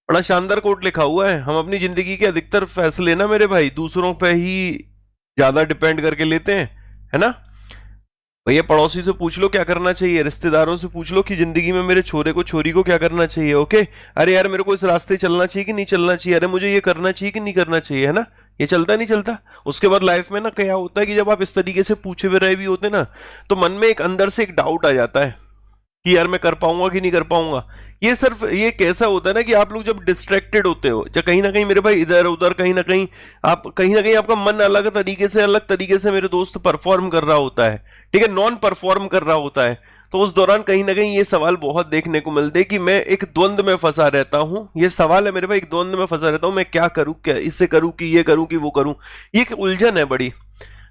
बड़ा शानदार कोट लिखा हुआ है, हम अपनी जिंदगी के अधिकतर फैसले ना मेरे भाई दूसरों पे ही ज्यादा डिपेंड करके लेते हैं, है ना। भैया पड़ोसी से पूछ लो क्या करना चाहिए, रिश्तेदारों से पूछ लो कि जिंदगी में मेरे छोरे को छोरी को क्या करना चाहिए। ओके, अरे यार मेरे को इस रास्ते चलना चाहिए कि नहीं चलना चाहिए, अरे मुझे ये करना चाहिए कि नहीं करना चाहिए, है ना। ये चलता नहीं चलता। उसके बाद लाइफ में ना क्या होता है कि जब आप इस तरीके से पूछे हुए रहे भी होते ना, तो मन में एक अंदर से एक डाउट आ जाता है कि यार मैं कर पाऊंगा कि नहीं कर पाऊंगा। ये सिर्फ ये कैसा होता है ना कि आप लोग जब डिस्ट्रैक्टेड होते हो, जब कहीं ना कहीं मेरे भाई इधर उधर कहीं ना कहीं आपका मन अलग तरीके से मेरे दोस्त परफॉर्म कर रहा होता है, ठीक है, नॉन परफॉर्म कर रहा होता है। तो उस दौरान कहीं ना कहीं ये सवाल बहुत देखने को मिलते हैं कि मैं एक द्वंद में फंसा रहता हूं। ये सवाल है मेरे भाई, एक द्वंद में फंसा रहता हूं, मैं क्या करूं, क्या इसे करूं कि ये करूं कि वो करूं। ये एक उलझन है बड़ी।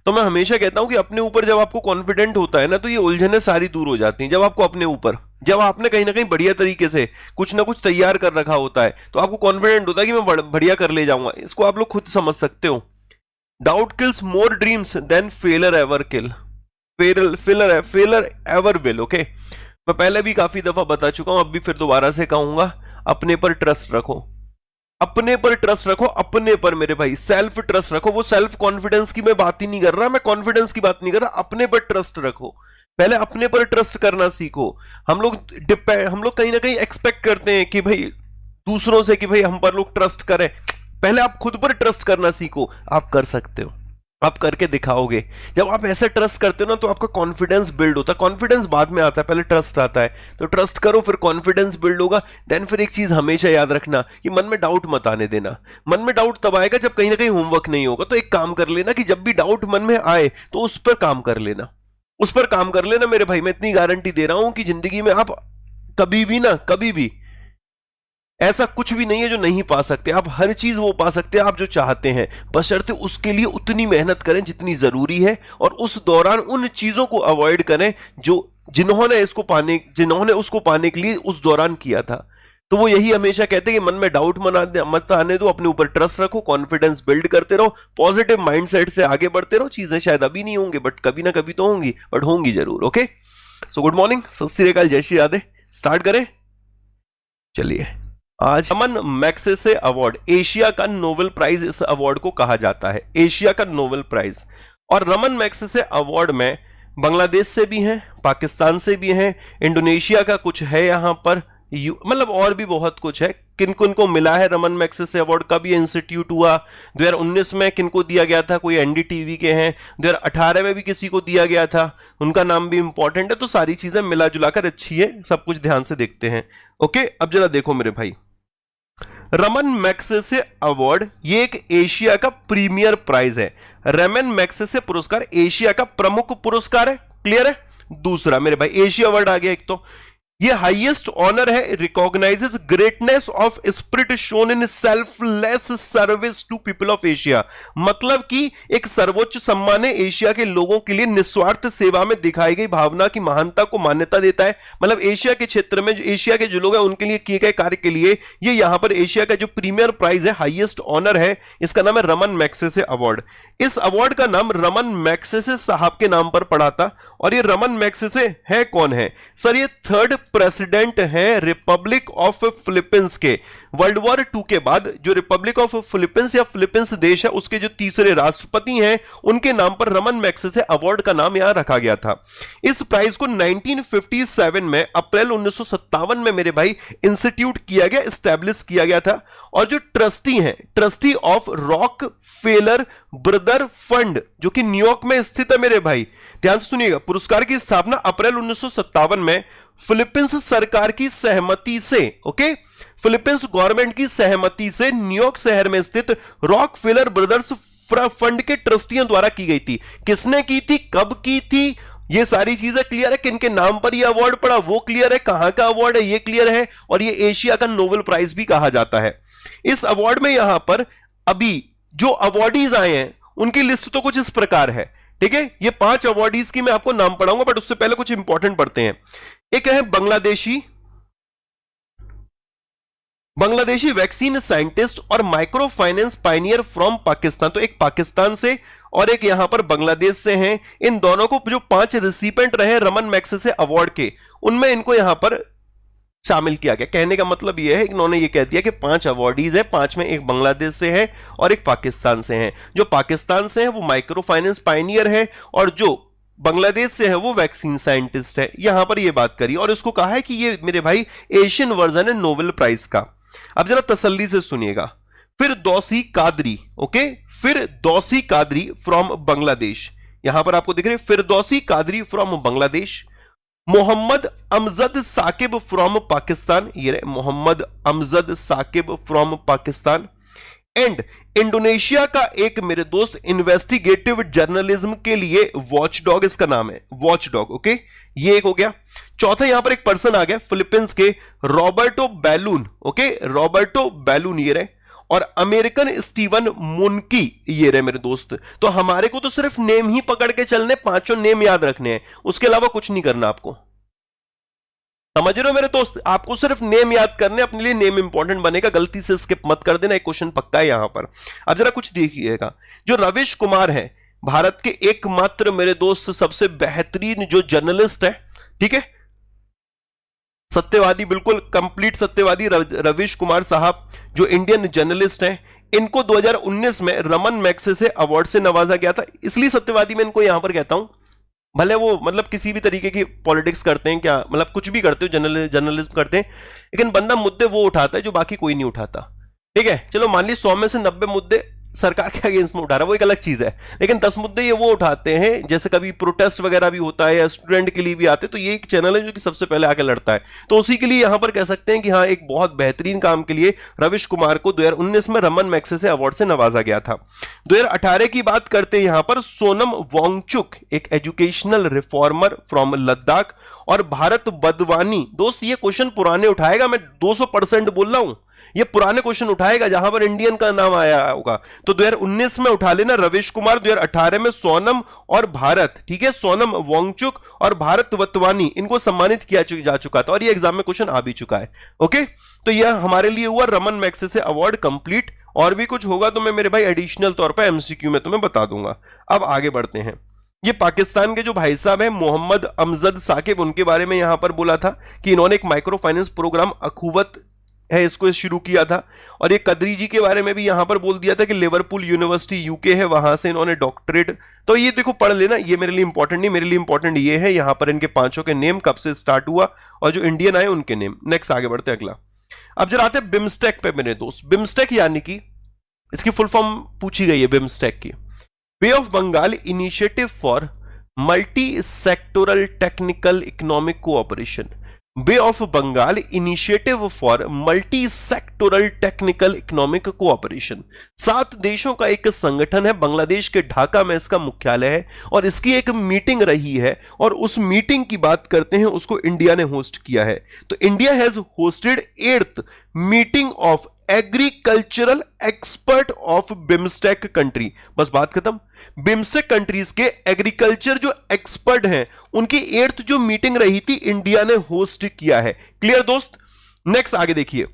तो मैं हमेशा कहता हूं कि अपने ऊपर जब आपको कॉन्फिडेंट होता है ना, तो ये उलझनें सारी दूर हो जाती हैं। जब आपको अपने ऊपर, जब आपने कहीं ना कहीं बढ़िया तरीके से कुछ ना कुछ तैयार कर रखा होता है, तो आपको कॉन्फिडेंट होता है कि मैं बढ़िया कर ले जाऊंगा। इसको आप लोग खुद समझ सकते हो। Doubt kills more dreams than failure ever kill, failure ever will. Okay, मैं पहले भी काफी दफा बता चुका हूं, अब भी फिर दोबारा से कहूंगा, अपने पर ट्रस्ट रखो, अपने पर ट्रस्ट रखो, अपने पर मेरे भाई सेल्फ ट्रस्ट रखो। वो सेल्फ कॉन्फिडेंस की मैं बात ही नहीं कर रहा, मैं कॉन्फिडेंस की बात नहीं कर रहा, अपने पर ट्रस्ट रखो। पहले अपने पर ट्रस्ट करना सीखो। हम लोग कहीं ना कहीं एक्सपेक्ट करते हैं कि भाई दूसरों से कि भाई हम पर लोग ट्रस्ट करें। पहले आप खुद पर ट्रस्ट करना सीखो। आप कर सकते हो, आप करके दिखाओगे। जब आप ऐसे ट्रस्ट करते हो ना, तो आपका कॉन्फिडेंस बिल्ड होता है। कॉन्फिडेंस बाद में आता है, पहले ट्रस्ट आता है। तो ट्रस्ट करो, फिर कॉन्फिडेंस बिल्ड होगा। देन फिर एक चीज हमेशा याद रखना कि मन में डाउट मत आने देना। मन में डाउट तब आएगा जब कहीं ना कहीं होमवर्क नहीं होगा। तो एक काम कर लेना कि जब भी डाउट मन में आए तो उस पर काम कर लेना, उस पर काम कर लेना मेरे भाई। मैं इतनी गारंटी दे रहा हूं कि जिंदगी में आप कभी भी ना, कभी भी ऐसा कुछ भी नहीं है जो नहीं पा सकते। आप हर चीज वो पा सकते हैं आप जो चाहते हैं, बशर्ते उसके लिए उतनी मेहनत करें जितनी जरूरी है, और उस दौरान उन चीजों को अवॉइड करें जो जिन्होंने उसको पाने के लिए उस दौरान किया था। तो वो यही हमेशा कहते हैं कि मन में डाउट मत आने दो, अपने ऊपर ट्रस्ट रखो, कॉन्फिडेंस बिल्ड करते रहो, पॉजिटिव माइंडसेट से आगे बढ़ते रहो। चीजें शायद अभी नहीं होंगी, बट कभी ना कभी तो होंगी, बट होंगी जरूर। ओके, सो गुड मॉर्निंग, सत श्री अकाल, जय श्री राधे। स्टार्ट करें, चलिए। आज रमन मैग्सेसे अवार्ड, एशिया का नोबेल प्राइज इस अवार्ड को कहा जाता है, एशिया का नोबेल प्राइज। और रमन मैग्सेसे अवार्ड में बांग्लादेश से भी हैं, पाकिस्तान से भी हैं, इंडोनेशिया का कुछ है यहाँ पर, मतलब और भी बहुत कुछ है। किन किन को मिला है रमन मैग्सेसे अवार्ड, कब ये इंस्टीट्यूट हुआ, 2019 में किनको दिया गया था, कोई एनडीटीवी के हैं, 2018 में भी किसी को दिया गया था, उनका नाम भी इंपॉर्टेंट है। तो सारी चीजें मिला जुलाकर अच्छी है, सब कुछ ध्यान से देखते हैं। ओके, अब जरा देखो मेरे भाई, रमन मैग्सेसे अवार्ड ये एक एशिया का प्रीमियर प्राइज है। रमन मैग्सेसे पुरस्कार एशिया का प्रमुख पुरस्कार है, क्लियर है। दूसरा मेरे भाई एशिया अवार्ड आ गया एक, तो ये हाईएस्ट ऑनर है, recognises greatness of spirit shown in selfless service to people of Asia. मतलब कि एक सर्वोच्च सम्मान है, एशिया के लोगों के लिए निस्वार्थ सेवा में दिखाई गई भावना की महानता को मान्यता देता है। मतलब एशिया के क्षेत्र में, एशिया के जो लोग हैं उनके लिए किए गए कार्य के लिए ये यहां पर एशिया का जो प्रीमियर प्राइज है, हाईएस्ट ऑनर है, इसका नाम है रमन मैग्सेसे अवार्ड। इस अवार्ड का नाम रमन मैग्सेसे साहब के नाम पर पड़ा था। और ये रमन मैग्सेसे है कौन है सर? ये थर्ड प्रेसिडेंट है रिपब्लिक ऑफ फिलीपींस के। वर्ल्ड वॉर 2 के बाद जो रिपब्लिक ऑफ फिलीपींस या फिलीपींस देश है, उसके जो तीसरे राष्ट्रपति हैं, उनके नाम पर रमन मैग्सेसे अवार्ड का नाम यहां रखा गया था। इस प्राइज को 1957 में, अप्रैल 1957 में मेरे भाई इंस्टीट्यूट किया गया, एस्टैब्लिश किया गया था। और जो ट्रस्टी हैं, trustee of rock failure brother fund, जो कि न्यूयॉर्क में स्थित है मेरे भाई, ध्यान से सुनिएगा। पुरस्कार की स्थापना अप्रैल 1957 में फिलीपींस सरकार की सहमति से, ओके, फिलीपींस गवर्नमेंट की सहमति से न्यूयॉर्क शहर में स्थित रॉक फेलर ब्रदर्स फंड के ट्रस्टियों द्वारा की गई थी। किसने की थी, कब की थी, ये सारी चीजें क्लियर है। किनके नाम पर ये अवार्ड पड़ा वो क्लियर है, कहां का अवार्ड है ये क्लियर है, और ये एशिया का नोबेल प्राइज भी कहा जाता है। इस अवार्ड में यहां पर अभी जो अवार्डीज आए हैं उनकी लिस्ट तो कुछ इस प्रकार है, ठीक है। ये 5 अवार्डीज की मैं आपको नाम पढ़ाऊंगा, बट उससे पहले कुछ इंपॉर्टेंट पढ़ते हैं। एक है बांग्लादेशी वैक्सीन साइंटिस्ट और micro finance pioneer from Pakistan. तो एक पाकिस्तान से और एक यहां पर बांग्लादेश से हैं। इन दोनों को जो 5 रिसिपेंट रहे रमन मैग्सेसे अवार्ड के, उनमें इनको यहां पर शामिल किया गया। कहने का मतलब यह है कि इन्होंने ये कह दिया कि 5 अवॉर्डीज है, 5 में एक बांग्लादेश से है और एक पाकिस्तान से है। जो पाकिस्तान से है वो माइक्रो फाइनेंस पायनियर है और जो बांग्लादेश से है वो वैक्सीन साइंटिस्ट है। यहां पर ये बात करी और इसको कहा है कि ये मेरे भाई एशियन वर्जन है नोबेल प्राइज का। अब जरा तसल्ली से सुनिएगा। फिर दौसी कादरी, ओके, फिर दौसी कादरी फ्रॉम बांग्लादेश, यहां पर आपको दिख रहे फिरदौसी कादरी फ्रॉम बांग्लादेश, मोहम्मद अमजद साकिब फ्रॉम पाकिस्तान, ये रहे Mohammad Amjad Saqib from Pakistan, and Indonesia का एक मेरे दोस्त इन्वेस्टिगेटिव जर्नलिज्म के लिए वॉचडॉग, इसका नाम है वॉचडॉग, ओके, ये एक हो गया। चौथा यहां पर एक पर्सन आ गया फिलीपींस के Roberto balloon, okay, Roberto balloon ये रहे, और अमेरिकन स्टीवन मुनकी ये रहे मेरे दोस्त। तो हमारे को तो सिर्फ नेम ही पकड़ के चलने, 5 नेम याद रखने हैं, उसके अलावा कुछ नहीं करना आपको, समझ रहे हो मेरे दोस्त? आपको सिर्फ नेम याद करने, अपने लिए नेम इंपॉर्टेंट बनेगा, गलती से स्किप मत कर देना, एक क्वेश्चन पक्का है यहां पर। अब जरा कुछ देखिएगा, जो रविश कुमार है भारत के एकमात्र मेरे दोस्त सबसे बेहतरीन जो जर्नलिस्ट है, ठीक है, सत्यवादी, बिल्कुल कंप्लीट सत्यवादी रविश कुमार साहब जो इंडियन जर्नलिस्ट हैं, इनको 2019 में रमन मैग्सेसे अवार्ड से नवाजा गया था। इसलिए सत्यवादी मैं इनको यहां पर कहता हूं, भले वो मतलब किसी भी तरीके की पॉलिटिक्स करते हैं, क्या मतलब कुछ भी करते हो, जर्नलिज्म करते हैं, लेकिन बंदा मुद्दे वो उठाता है जो बाकी कोई नहीं उठाता, ठीक है। चलो मान ली 100 में से 90 मुद्दे सरकार के अगेंस्ट में उठा रहा है, वो एक अलग चीज है, लेकिन 10 मुद्दे ये वो उठाते हैं, जैसे कभी प्रोटेस्ट वगैरह भी होता है या स्टूडेंट के लिए भी आते हैं, तो ये एक चैनल है जो कि सबसे पहले आके लड़ता है। तो उसी के लिए यहां पर कह सकते हैं कि हाँ, एक बहुत बेहतरीन काम के लिए रविश कुमार को 2019 में रमन मैग्सेसे अवार्ड से नवाजा गया था। 2018 की बात करते हैं यहां पर, सोनम वांगचुक एक एजुकेशनल रिफॉर्मर फ्रॉम लद्दाख, और भारत बदवानी, दोस्त ये क्वेश्चन पुराने उठाएगा, मैं 200% बोल रहा हूं, ये पुराने क्वेश्चन उठाएगा जहां पर इंडियन का नाम आया होगा। तो 2019 में उठा लेना रविश कुमार, 2018 में सोनम और भारत, ठीक है, सोनम वांगचुक और भारत वतवानी, इनको सम्मानित किया जा चुका था और ये एग्जाम में क्वेश्चन आ भी चुका है, ओके। तो यह हमारे लिए हुआ रमन मैग्सेसे अवार्ड कंप्लीट। और भी कुछ होगा तो मैं मेरे भाई एडिशनल तौर पर एमसीक्यू में तुम्हें बता दूंगा। अब आगे बढ़ते हैं। ये पाकिस्तान के जो भाई साहब हैं मोहम्मद अमजद साकिब, उनके बारे में यहां पर बोला था कि इन्होंने एक माइक्रो फाइनेंस प्रोग्राम अखुवत है इसको शुरू किया था। और ये कदरी जी के बारे में भी यहां पर बोल दिया था कि लिवरपूल यूनिवर्सिटी यूके है, वहां से इन्होंने डॉक्टरेट, तो ये देखो पढ़ लेना, ये मेरे लिए इंपॉर्टेंट नहीं, मेरे लिए इंपॉर्टेंट ये है यहां पर इनके 5 के नेम, कब से स्टार्ट हुआ और जो इंडियन आए उनके नेम। नेक्स्ट आगे बढ़ते हैं अगला। अब जरा आते हैं बिम्स्टेक पे मेरे दोस्त। बिम्स्टेक यानी कि इसकी फुल फॉर्म पूछी गई है बिम्स्टेक की, bay of Bengal initiative for multi sectoral technical economic cooperation. Bay of Bengal initiative for multi sectoral technical economic cooperation 7 देशों का एक संगठन है, बांग्लादेश के ढाका में इसका मुख्यालय है और इसकी एक मीटिंग रही है और उस मीटिंग की बात करते हैं, उसको इंडिया ने होस्ट किया है। तो India has hosted 8th meeting of agricultural expert of BIMSTEC country. बस बात खत्म। बिम्स्टेक कंट्रीज के एग्रीकल्चर जो एक्सपर्ट हैं उनकी 8th जो मीटिंग रही थी इंडिया ने होस्ट किया है। क्लियर दोस्त? नेक्स्ट आगे देखिए,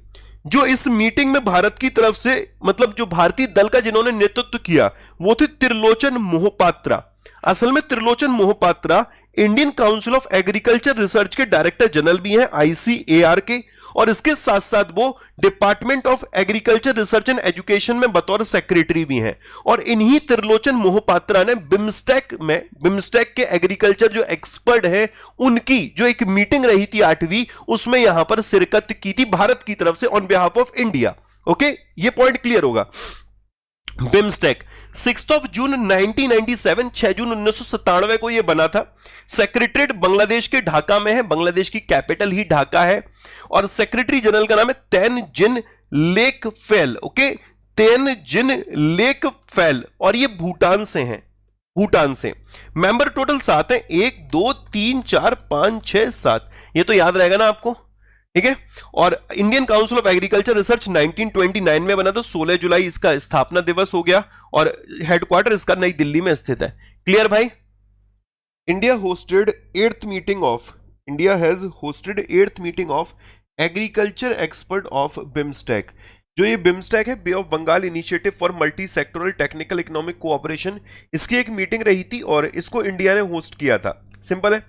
जो इस मीटिंग में भारत की तरफ से मतलब जो भारतीय दल का जिन्होंने नेतृत्व किया वो थे त्रिलोचन मोहपात्रा। असल में Trilochan Mohapatra Indian council of agriculture research के डायरेक्टर जनरल भी हैं, ICAR के, और इसके साथ साथ वो department of agriculture research and education में बतौर सेक्रेटरी भी हैं। और इन्हीं त्रिलोचन मोहपात्रा ने बिम्स्टेक के एग्रीकल्चर जो एक्सपर्ट हैं उनकी जो एक मीटिंग रही थी 8वीं, उसमें यहां पर शिरकत की थी भारत की तरफ से on behalf of India. Okay, ये पॉइंट क्लियर होगा। बिम्स्टेक 6 जून 1997, 6 जून 1997 को यह बना था। सेक्रेटरीट बांग्लादेश के ढाका में है, बांग्लादेश की कैपिटल ही ढाका है, और सेक्रेटरी जनरल का नाम है तेनजिन लेकफेल। ओके, तेनजिन लेकफेल, और ये भूटान से हैं, भूटान से। मेंबर टोटल 7 हैं, 1 2 3 4 5 6 7, ये तो याद रहेगा ना आपको, ठीक है। और Indian council of agriculture research 1929 में बना था, 16 जुलाई इसका स्थापना दिवस हो गया, और हेडक्वार्टर इसका नई दिल्ली में स्थित है। क्लियर भाई? India hosted 8th meeting of, India has hosted 8th meeting of agriculture expert of BIMSTEC. जो ये बिम्स्टेक है, bay of Bengal initiative for multi sectoral technical economic cooperation, इसकी एक मीटिंग रही थी और इसको इंडिया ने होस्ट किया था। सिंपल है।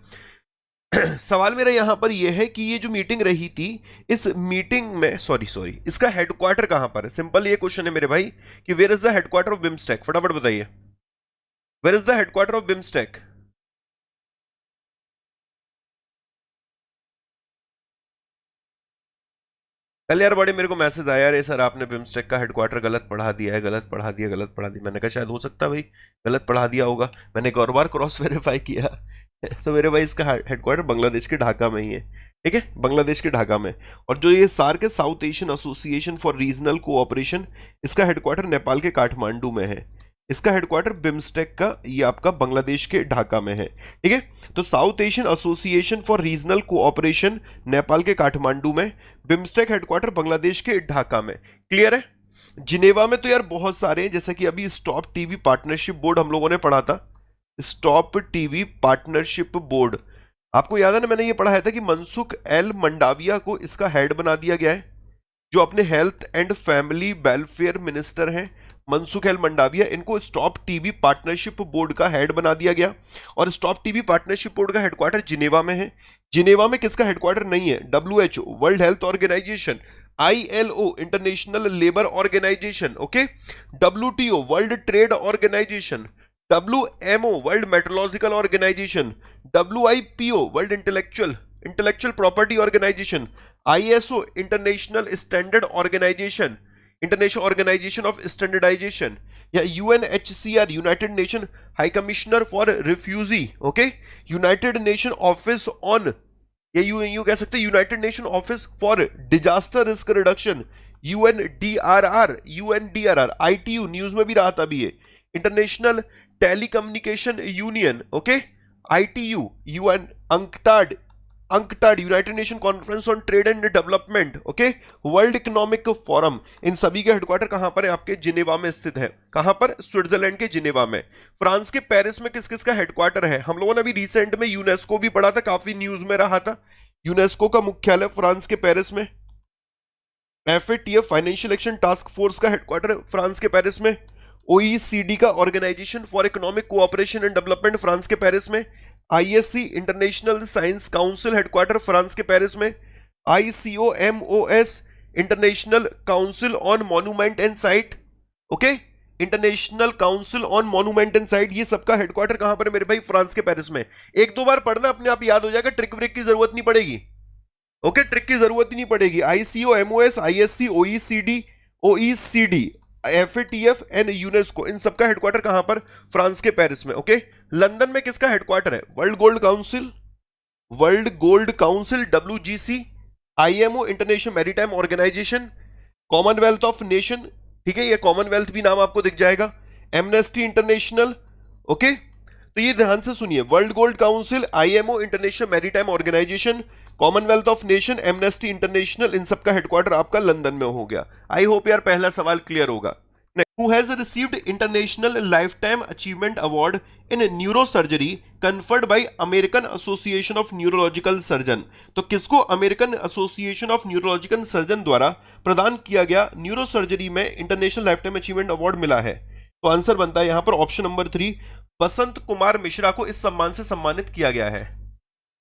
सवाल मेरा यहां पर यह है कि ये जो मीटिंग रही थी, इस मीटिंग में सॉरी इसका हेडक्वार्टर कहां पर है? सिंपल ये क्वेश्चन है मेरे भाई कि where is the headquarter of BIMSTEC, फटाफट बताइए, where is the headquarter of BIMSTEC? कल यार बड़े मेरे को मैसेज आया, अरे सर आपने बिम्स्टेक का हेडक्वार्टर गलत पढ़ा दिया है, गलत पढ़ा दिया, गलत पढ़ा दिया। मैंने कहा शायद हो सकता है भाई गलत पढ़ा दिया होगा, मैंने एक और बार क्रॉस वेरीफाई किया तो मेरे भाई इसका हेडक्वार्टर बांग्लादेश के ढाका में ही है, ठीक है, बांग्लादेश के ढाका में। और जो ये सार्क है, south Asian association for regional cooperation, इसका हेडक्वार्टर नेपाल के काठमांडू में है। इसका हेडक्वार्टर बिम्स्टेक का ये आपका बांग्लादेश के ढाका में है, ठीक है। तो south Asian association for regional cooperation Nepal के काठमांडू में, बिम्स्टेक हेडक्वार्टर बांग्लादेश के ढाका में। क्लियर है? जिनेवा में तो यार बहुत सारे हैं, जैसे कि अभी स्टॉप टीवी पार्टनरशिप बोर्ड हम लोगों ने पढ़ा था, स्टॉप टीवी पार्टनरशिप बोर्ड, आपको याद है ना, मैंने ये पढ़ाया था कि मनसुख एल मंडाविया को इसका हेड बना दिया गया है, जो अपने health and family welfare minister हैं मनसुख एल मंडाविया, इनको स्टॉप टीबी पार्टनरशिप बोर्ड का हेड बना दिया गया। और स्टॉप टीबी पार्टनरशिप बोर्ड का हेडक्वार्टर जिनेवा में है। जिनेवा में किसका हेडक्वार्टर नहीं है? WHO world health organisation, ILO international labour organisation, okay, WTO world trade organisation, WMO world meteorological organisation, WIPO world intellectual property organisation, ISO international standard organisation, international organisation of standardisation, या UNHCR United Nation high commissioner for refugee, okay, United Nation office on, या you कह सकते हैं United Nation office for disaster risk reduction, UNDRR, ITU news में भी रहा था अभी ये, international telecommunication union, okay, ITU, UN UNCTAD United Nation conference on trade and development, okay, world economic forum, इन सभी के हेडक्वार्टर कहां पर है? आपके जिनेवा में स्थित है। कहां पर? स्विट्जरलैंड के जिनेवा में। फ्रांस के पेरिस में किस किस का हेडक्वार्टर है? हम लोगों ने अभी रिसेंट में यूनेस्को भी पढ़ा था, काफी न्यूज में रहा था। यूनेस्को का मुख्यालय फ्रांस के पेरिस में। FATF financial action task force का हेडक्वार्टर फ्रांस के पेरिस में। OECD का organisation for economic cooperation and development France के पेरिस में। ISC international science council headquarter France के पेरिस में। ICOMOS international council on monument and site, okay, international council on monument and site, ये सबका headquarter कहां पर है मेरे भाई? फ्रांस के पेरिस में। एक दो बार पढ़ना, अपने आप याद हो जाएगा, ट्रिक व्रिक की जरूरत नहीं पड़ेगी, ओके, ट्रिक की जरूरत ही नहीं पड़ेगी। ICOMOS, ISC, OECD, FATF and UNESCO, इन सबका हेडक्वार्टर कहां पर? फ्रांस के पेरिस में, ओके। लंदन में किसका हेडक्वार्टर है? World gold council, WGC, IMO international maritime organisation, commonwealth of nation, ठीक है, ये कॉमनवेल्थ भी नाम आपको दिख जाएगा, एमनेस्टी इंटरनेशनल, ओके। तो ये ध्यान से सुनिए, world gold council, IMO international maritime organisation, commonwealth of nation, Amnesty International, इन सबका हेडक्वार्टर आपका लंदन में हो गया। आई होप यार पहला सवाल क्लियर होगा। Who has received International Lifetime Achievement Award in Neurosurgery conferred by American Association of Neurological Surgeon? तो किसको American association of neurological surgeon द्वारा प्रदान किया गया न्यूरोसर्जरी में इंटरनेशनल लाइफटाइम अचीवमेंट अवार्ड मिला है? तो आंसर बनता है यहां पर ऑप्शन नंबर 3, बसंत कुमार मिश्रा को इस सम्मान से सम्मानित किया गया है।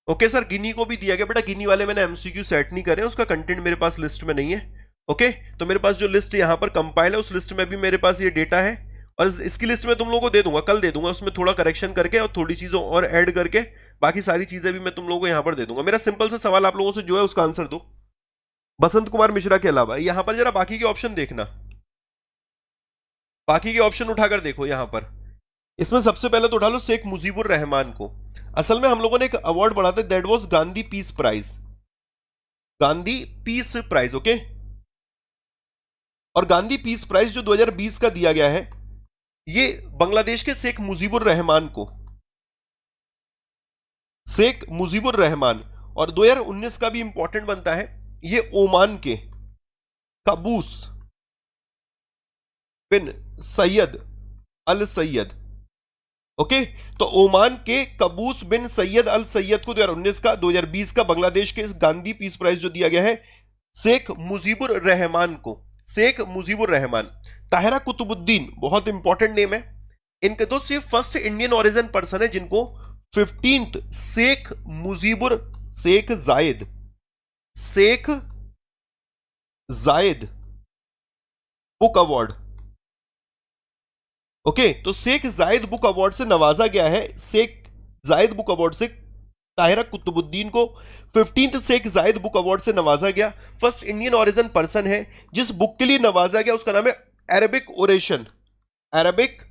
ओके सर, गिनी को भी दिया गया, बेटा गिनी वाले मैंने MCQ सेट नहीं करे, उसका कंटेंट मेरे पास लिस्ट में नहीं है, ओके। तो मेरे पास जो लिस्ट यहाँ पर कंपाइल है, उस लिस्ट में भी मेरे पास ये डेटा है, और इसकी लिस्ट में तुम लोगों को दे दूंगा, कल दे दूंगा, उसमें थोड़ा करेक्शन करके और थोड़ी चीजों और ऐड करके बाकी सारी चीजें भी मैं तुम लोगों को यहाँ पर दे दूंगा। मेरा सिंपल सा सवाल आप लोगों से जो है उसका आंसर दो, बसंत कुमार मिश्रा के अलावा। यहाँ पर जरा बाकी के ऑप्शन देखना, बाकी के ऑप्शन उठाकर देखो यहाँ पर। इसमें सबसे पहले तो उठा लो शेख मुजीबुर रहमान को। असल में हम लोगों ने एक अवार्ड बढ़ा था, that was Gandhi peace prize, Gandhi peace prize, okay. और गांधी पीस प्राइज जो 2020 का दिया गया है, ये बांग्लादेश के शेख मुजीबुर रहमान को, शेख मुजीबुर रहमान। और 2019 का भी इंपॉर्टेंट बनता है, ये ओमान के कबूस बिन सैयद अल सैयद, ओके। तो ओमान के कबूस बिन सैयद अल सैयद को 2019 का, 2020 का बांग्लादेश के इस गांधी पीस प्राइज जो दिया गया है शेख मुजीबुर रहमान को, शेख मुजीबुर रहमान। ताहिरा कुतुबुद्दीन बहुत इंपॉर्टेंट नेम है, इनके तो सिर्फ फर्स्ट इंडियन ओरिजिन पर्सन है जिनको 15th शेख जायद बुक अवार्ड। ओके, तो शेख जायद बुक अवार्ड से नवाजा गया है, शेख जायद बुक अवार्ड से ताहिरा कुतुबुद्दीन को 15th शेख जायद बुक अवार्ड से नवाजा गया। फर्स्ट इंडियन ओरिजिन पर्सन है जिस बुक के लिए नवाजा गया, उसका नाम है अरबिक ओरेशन। अरबिक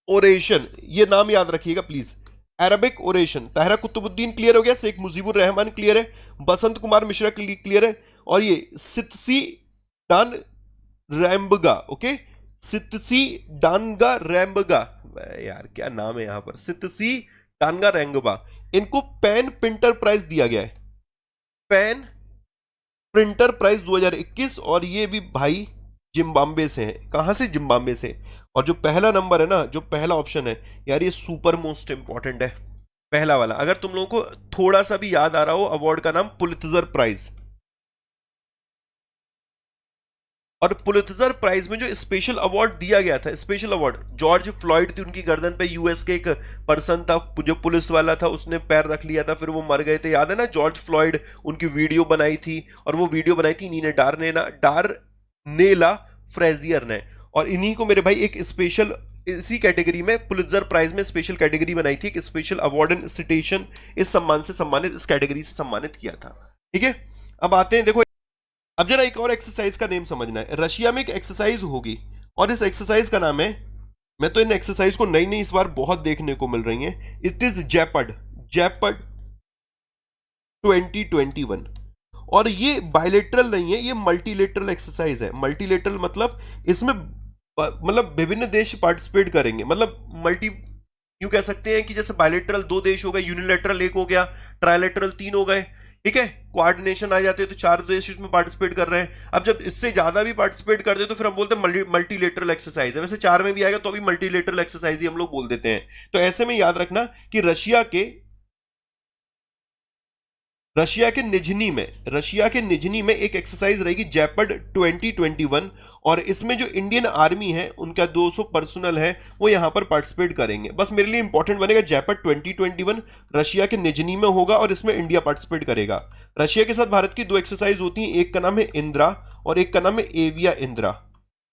ओरेशन, ये नाम याद रखिएगा please, Arabic oration. Tahira Qutbuddin clear हो गया, शेख मुजीबुर रहमान क्लियर है, बसंत कुमार मिश्रा क्लियर है, और ये सितसी डान रैम्बगा। ओके, सितसी डानगा रैम्बगा, यार क्या नाम है यहां पर, सितसी डानगा रैम्बगा। इनको पेन प्रिंटर प्राइज दिया गया है, पेन प्रिंटर प्राइज 2021, और ये भी भाई जिम्बाब्वे से है। कहां से? जिम्बाब्वे से। और जो पहला नंबर है ना, जो पहला ऑप्शन है यार, ये सुपर मोस्ट इंपॉर्टेंट है, पहला वाला। अगर तुम लोगों को थोड़ा सा भी याद आ रहा हो, अवार्ड का नाम पुलित्जर प्राइज। और पुलित्जर प्राइज में जो स्पेशल अवार्ड दिया गया था, स्पेशल अवार्ड, जॉर्ज फ्लॉयड थी उनकी गर्दन पे, यूएस के एक पर्सन था जो पुलिस वाला था, उसने पैर रख लिया था, फिर वो मर गए थे, याद है ना? जॉर्ज फ्लॉयड, उनकी वीडियो बनाई थी, और वो वीडियो बनाई थी इन्हीं ने, डार्नेला फ्रेजियर ने। और इन्हीं को मेरे भाई एक स्पेशल, इसी कैटेगरी में पुलित्जर प्राइज में स्पेशल कैटेगरी बनाई थी, एक स्पेशल अवार्ड एंड सिटेशन, इस सम्मान से सम्मानित, इस कैटेगरी से सम्मानित किया था। ठीक है, अब आते हैं, देखो अब जरा एक और एक्सरसाइज का नेम समझना है। रशिया में एक एक्सरसाइज होगी, और इस एक्सरसाइज का नाम है, मैं तो इन एक्सरसाइज को नई नई इस बार बहुत देखने को मिल रही हैं, इट इज जेपर्ड 2021। और ये बायलेटरल नहीं है, ये मल्टीलेटरल एक्सरसाइज है। मल्टीलेटरल मतलब इसमें मतलब विभिन्न देश पार्टिसिपेट करेंगे, मतलब मल्टी, यूं कह सकते हैं कि जैसे बायलेटरल 2 देश हो गए, यूनिलेटरल 1 हो गया, ट्राइलेटरल 3 हो गए, ठीक है, कोऑर्डिनेशन आ जाते हैं तो 4 देश इसमें पार्टिसिपेट कर रहे हैं। अब जब इससे ज्यादा भी पार्टिसिपेट कर दे तो फिर हम बोलते हैं मल्टीलेटरल एक्सरसाइज है। वैसे 4 में भी आएगा तो अभी मल्टीलेटरल एक्सरसाइज ही हम लोग बोल देते हैं। तो ऐसे में याद रखना कि रशिया के निजनी में एक एक्सरसाइज रहेगी जेपर्ड 2021, और इसमें जो इंडियन आर्मी है उनका 200 पर्सनल है, वो यहां पर पार्टिसिपेट करेंगे। बस मेरे लिए इंपॉर्टेंट बनेगा जेपर्ड 2021 रशिया के निजनी में होगा, और इसमें इंडिया पार्टिसिपेट करेगा। रशिया के साथ भारत की 2 एक्सरसाइज होती हैं, एक का नाम है इंदिरा और एक का नाम है एविया इंदिरा।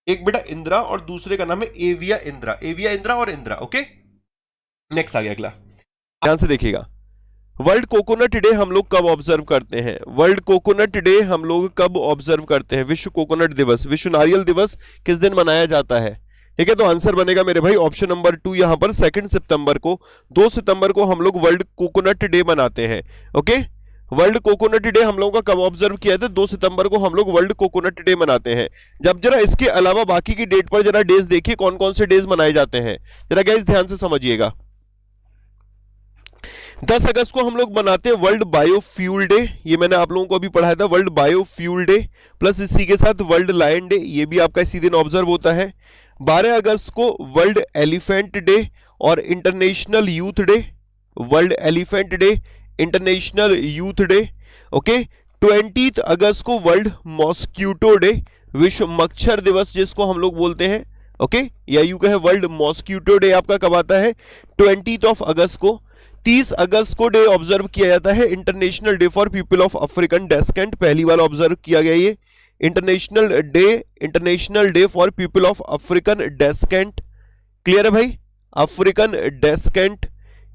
एक बेटा इंदिरा और दूसरे का नाम है एविया इंदिरा, एविया इंदिरा और इंदिरा। ओके, नेक्स्ट आ गया अगला, ध्यान से देखिएगा। वर्ल्ड कोकोनट डे हम लोग कब ऑब्जर्व करते हैं? वर्ल्ड कोकोनट डे हम लोग कब ऑब्जर्व करते हैं? विश्व कोकोनट दिवस, विश्व नारियल दिवस किस दिन मनाया जाता है? ठीक है, तो आंसर बनेगा मेरे भाई ऑप्शन नंबर 2 यहां पर 2 सितंबर को। 2 सितंबर को हम लोग वर्ल्ड कोकोनट डे मनाते हैं। ओके, वर्ल्ड कोकोनट डे हम लोगों का कब ऑब्जर्व किया था? 2 सितंबर को हम लोग वर्ल्ड कोकोनट डे मनाते हैं। जब जरा इसके अलावा बाकी की डेट पर जरा डेज देखिए कौन कौन से डेज मनाए जाते हैं, जरा गाइस ध्यान से समझिएगा। 10 अगस्त को हम लोग मनाते हैं वर्ल्ड बायोफ्यूल डे, ये मैंने आप लोगों को अभी पढ़ाया था, वर्ल्ड बायोफ्यूल डे, प्लस इसी के साथ वर्ल्ड लायन डे, ये भी आपका इसी दिन ऑब्जर्व होता है। 12 अगस्त को वर्ल्ड एलिफेंट डे और international youth day, world elephant day, international youth day. Okay, 20 अगस्त को वर्ल्ड मॉस्क्यूटो डे, विश्व मच्छर दिवस जिसको हम लोग बोलते हैं। ओके, या यूं कहें वर्ल्ड मॉस्क्यूटो डे आपका कब आता है? 20 अगस्त को। 30 अगस्त को डे ऑब्जर्व किया जाता है international day for people of African descent, पहली बार ऑब्जर्व किया गया ये international day for people of African descent. Clear है भाई? अफ्रीकन डेस्केंट,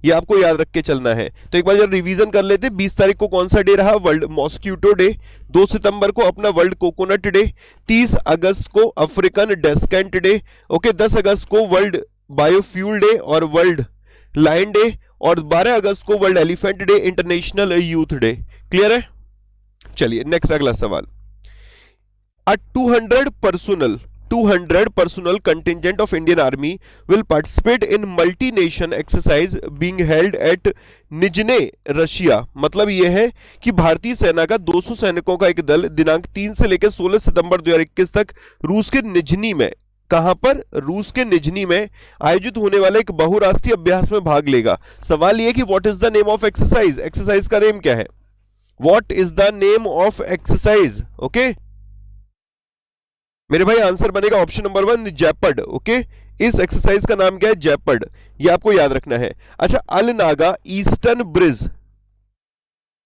ये आपको याद रख के चलना है। तो एक बार जरा रिवीजन कर लेते हैं। 20 तारीख को कौन सा डे रहा? World mosquito day. 2 सितंबर को अपना वर्ल्ड कोकोनट डे। 30 अगस्त को अफ्रीकन डेस्केंट डे। ओके, 10 अगस्त को वर्ल्ड बायोफ्यूल डे और वर्ल्ड लायन डे, और 12 अगस्त को world elephant day, international youth day. Clear है? चलिए नेक्स्ट अगला सवाल। 200 personnel contingent of Indian Army will participate in multi-nation exercise being held at Nizhny Russia. मतलब यह है कि भारतीय सेना का 200 सैनिकों का एक दल दिनांक 3 से लेकर 16 सितंबर 2021 तक रूस के निजनी में, कहां पर? रूस के निजनी में आयोजित होने वाले एक बहुराष्ट्रीय अभ्यास में भाग लेगा। सवाल यह कि what is the name of exercise? Exercise का नेम क्या है? What is the name of exercise? Okay मेरे भाई आंसर बनेगा ऑप्शन नंबर 1 जेपर्ड। ओके, इस एक्सरसाइज का नाम क्या है? जेपर्ड, ये आपको याद रखना है। अच्छा, अल नागा ईस्टर्न ब्रिज,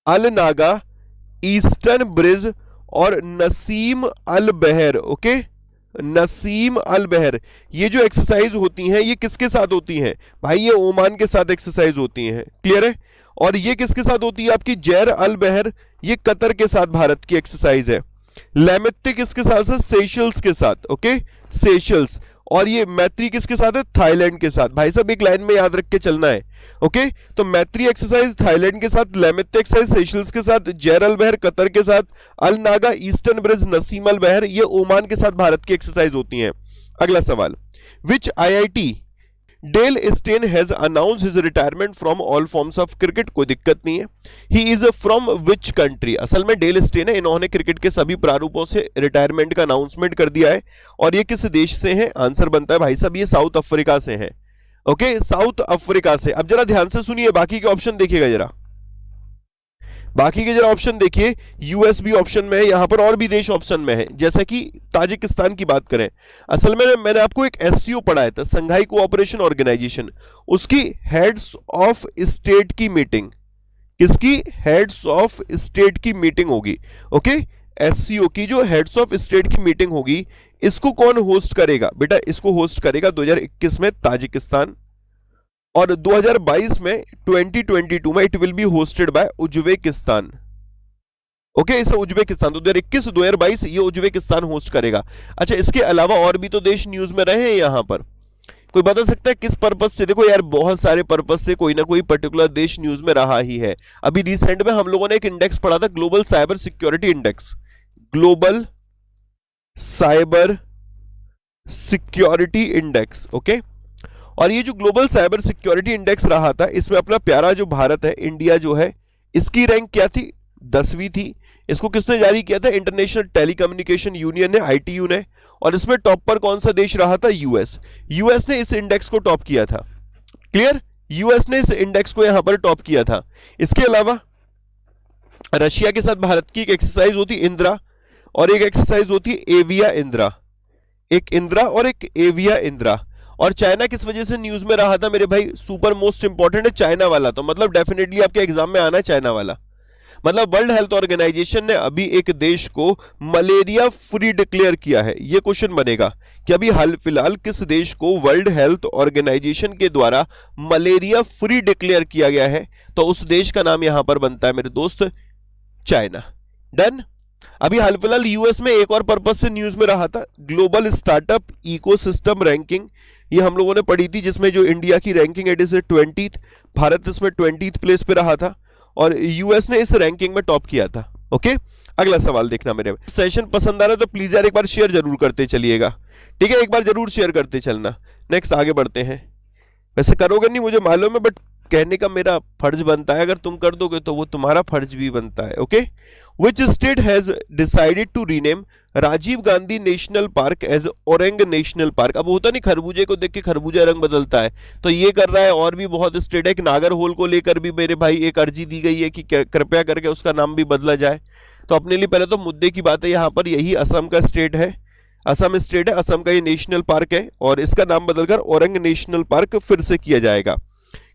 अल नागा ईस्टर्न ब्रिज और नसीम अल बहर, ओके, नसीम अल बहर, ये जो एक्सरसाइज होती हैं ये किसके साथ होती हैं भाई? ये ओमान के साथ एक्सरसाइज होती हैं, क्लियर है? और ये किसके साथ होती है आपकी? जैर अल बहर, ये कतर के साथ भारत की एक्सरसाइज है। लेमेत्ते किसके साथ है? सेशल्स के साथ, ओके, सेशल्स। और ये मैत्री किसके साथ है? थाईलैंड के साथ। भाई साहब एक लाइन में याद रख के चलना है, ओके। तो मैत्री एक्सरसाइज थाईलैंड के साथ, लेमेत्ते एक्सरसाइज सेशल्स के साथ, जैर अल बहर कतर के साथ, अल नागा ईस्टर्न ब्रिज नसीम अल बहर ये ओमान के साथ भारत की एक्सरसाइज होती हैं। अगला सवाल, विच IIT Dale Steyn has announce his retirement from all forms of cricket? कोई दिक्कत नहीं है। He is from which country? असल में डेल स्टेन है, इन्होंने क्रिकेट के सभी प्रारूपों से रिटायरमेंट का अनाउंसमेंट कर दिया है। और ये किस देश से है? आंसर बनता है भाई साहब ये साउथ अफ्रीका से है, ओके, साउथ अफ्रीका से। अब जरा ध्यान से सुनिए, बाकी के ऑप्शन देखिएगा जरा, बाकी के जरा ऑप्शन देखिए। यूएस भी ऑप्शन में है, यहां पर और भी देश ऑप्शन में है, जैसे कि ताजिकिस्तान की बात करें। असल में मैंने आपको एक एससीओ पढ़ाया था, संघाई कोऑपरेशन ऑर्गेनाइजेशन, उसकी हेड्स ऑफ स्टेट की मीटिंग, किसकी? हेड्स ऑफ स्टेट की मीटिंग होगी, ओके। एससीओ की जो हेड्स ऑफ स्टेट की मीटिंग होगी, इसको कौन होस्ट करेगा बेटा? इसको होस्ट करेगा 2021 में ताजिकिस्तान, और 2022 में 2022 में it will be hosted by Uzbekistan, okay. इसे उज्बेकिस्तान 2021 2022 ये उज्बेकिस्तान होस्ट करेगा। अच्छा, इसके अलावा और भी तो देश न्यूज में रहे हैं यहां पर, कोई बता सकता है किस पर्पस से? देखो यार बहुत सारे पर्पस से कोई ना कोई पर्टिकुलर देश न्यूज में रहा ही है। अभी रिसेंट में हम लोगों ने एक इंडेक्स पढ़ा था, global cyber security index, global cyber security index, okay. और ये जो ग्लोबल साइबर सिक्योरिटी इंडेक्स रहा था, इसमें अपना प्यारा जो भारत है, इंडिया जो है, इसकी रैंक क्या थी? 10वीं थी। इसको किसने जारी किया था? इंटरनेशनल टेलीकम्युनिकेशन यूनियन ने, आईटीयू ने। और इसमें टॉप पर कौन सा देश रहा था? यूएस। यूएस ने इस इंडेक्स को टॉप किया था, क्लियर? यूएस ने इस इंडेक्स को यहां पर टॉप किया था। इसके अलावा रशिया के साथ भारत की एक एक्सरसाइज होती इंद्रा, और एक एक्सरसाइज होती एविया इंद्रा, एक इंद्रा और एक एविया इंद्रा। और चाइना किस वजह से न्यूज में रहा था मेरे भाई? सुपर मोस्ट इंपॉर्टेंट है चाइना वाला, तो मतलब डेफिनेटली आपके एग्जाम में आना है चाइना वाला। मतलब वर्ल्ड हेल्थ ऑर्गेनाइजेशन ने अभी एक देश को मलेरिया फ्री डिक्लेयर किया है। यह क्वेश्चन बनेगा कि अभी हाल फिलहाल किस देश को वर्ल्ड हेल्थ ऑर्गेनाइजेशन के द्वारा मलेरिया फ्री डिक्लेयर किया गया है? तो उस देश का नाम यहां पर बनता है मेरे दोस्त चाइना। डन। अभी हाल फिलहाल यूएस में एक और पर्पस से न्यूज में रहा था, ग्लोबल स्टार्टअप इकोसिस्टम रैंकिंग, ये हम लोगों ने पढ़ी थी, जिसमें जो इंडिया की रैंकिंग है 20th, भारत इसमें 20th प्लेस पे रहा था, और यूएस ने इस रैंकिंग में टॉप किया था, ओके। अगला सवाल देखना मेरे सेशन पसंद आ रहा है तो प्लीज यार एक बार शेयर जरूर करते चलिएगा, ठीक है? एक बार जरूर शेयर करते चलना। नेक्स्ट आगे बढ़ते हैं। वैसे करोगे नहीं मुझे मालूम है, बट कहने का मेरा फर्ज बनता है, अगर तुम कर दोगे तो वो तुम्हारा फर्ज भी बनता है, okay. Which state has decided to rename Rajiv Gandhi national park as Orang national park? अब होता नहीं खरबूजे को देख के खरबूजा रंग बदलता है, तो ये कर रहा है। और भी बहुत स्टेट है, एक नागरहोल को लेकर भी मेरे भाई एक अर्जी दी गई है कि कृपया करके उसका नाम भी बदला जाए। तो अपने लिए पहले तो मुद्दे की बात है, यहाँ पर यही असम का स्टेट है, असम स्टेट है, असम का ये नेशनल पार्क है, और इसका नाम बदलकर औरंग नेशनल पार्क फिर से किया जाएगा।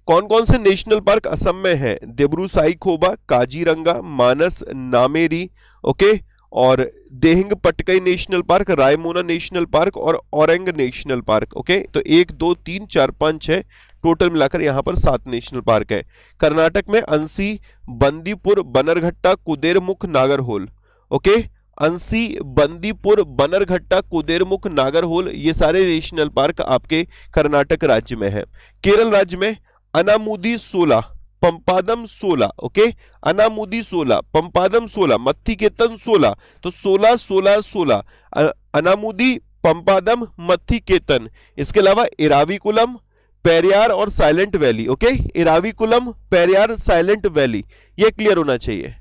कौन कौन से नेशनल पार्क असम में है? देब्रू साईखोबा, काजीरंगा, मानस, नामेरी, ओके, और Dehing Patkai national park, Raimona national park और औरंग नेशनल पार्क, ओके। तो 1 2 3 4 5 6 टोटल मिलाकर यहां पर 7 नेशनल पार्क है। कर्नाटक में अंसी, बंदीपुर, बनरघट्टा, कुदेरमुख, नागरहोल, ओके। अंसी, बंदीपुर, बनरघट्टा, कुदेरमुख, नागरहोल, ये सारे नेशनल पार्क आपके कर्नाटक राज्य में है। केरल राज्य में अनामुदी 16, पंपादम 16, ओके, अनामुदी 16, पंपादम 16, मत्थीकेतन 16, तो 16 16 16 अनामुदी, पंपादम, मत्थीकेतन। इसके अलावा इराविकुलम, पेरियार और silent valley, okay, Eravikulam, Periyar, silent valley, ये क्लियर होना चाहिए,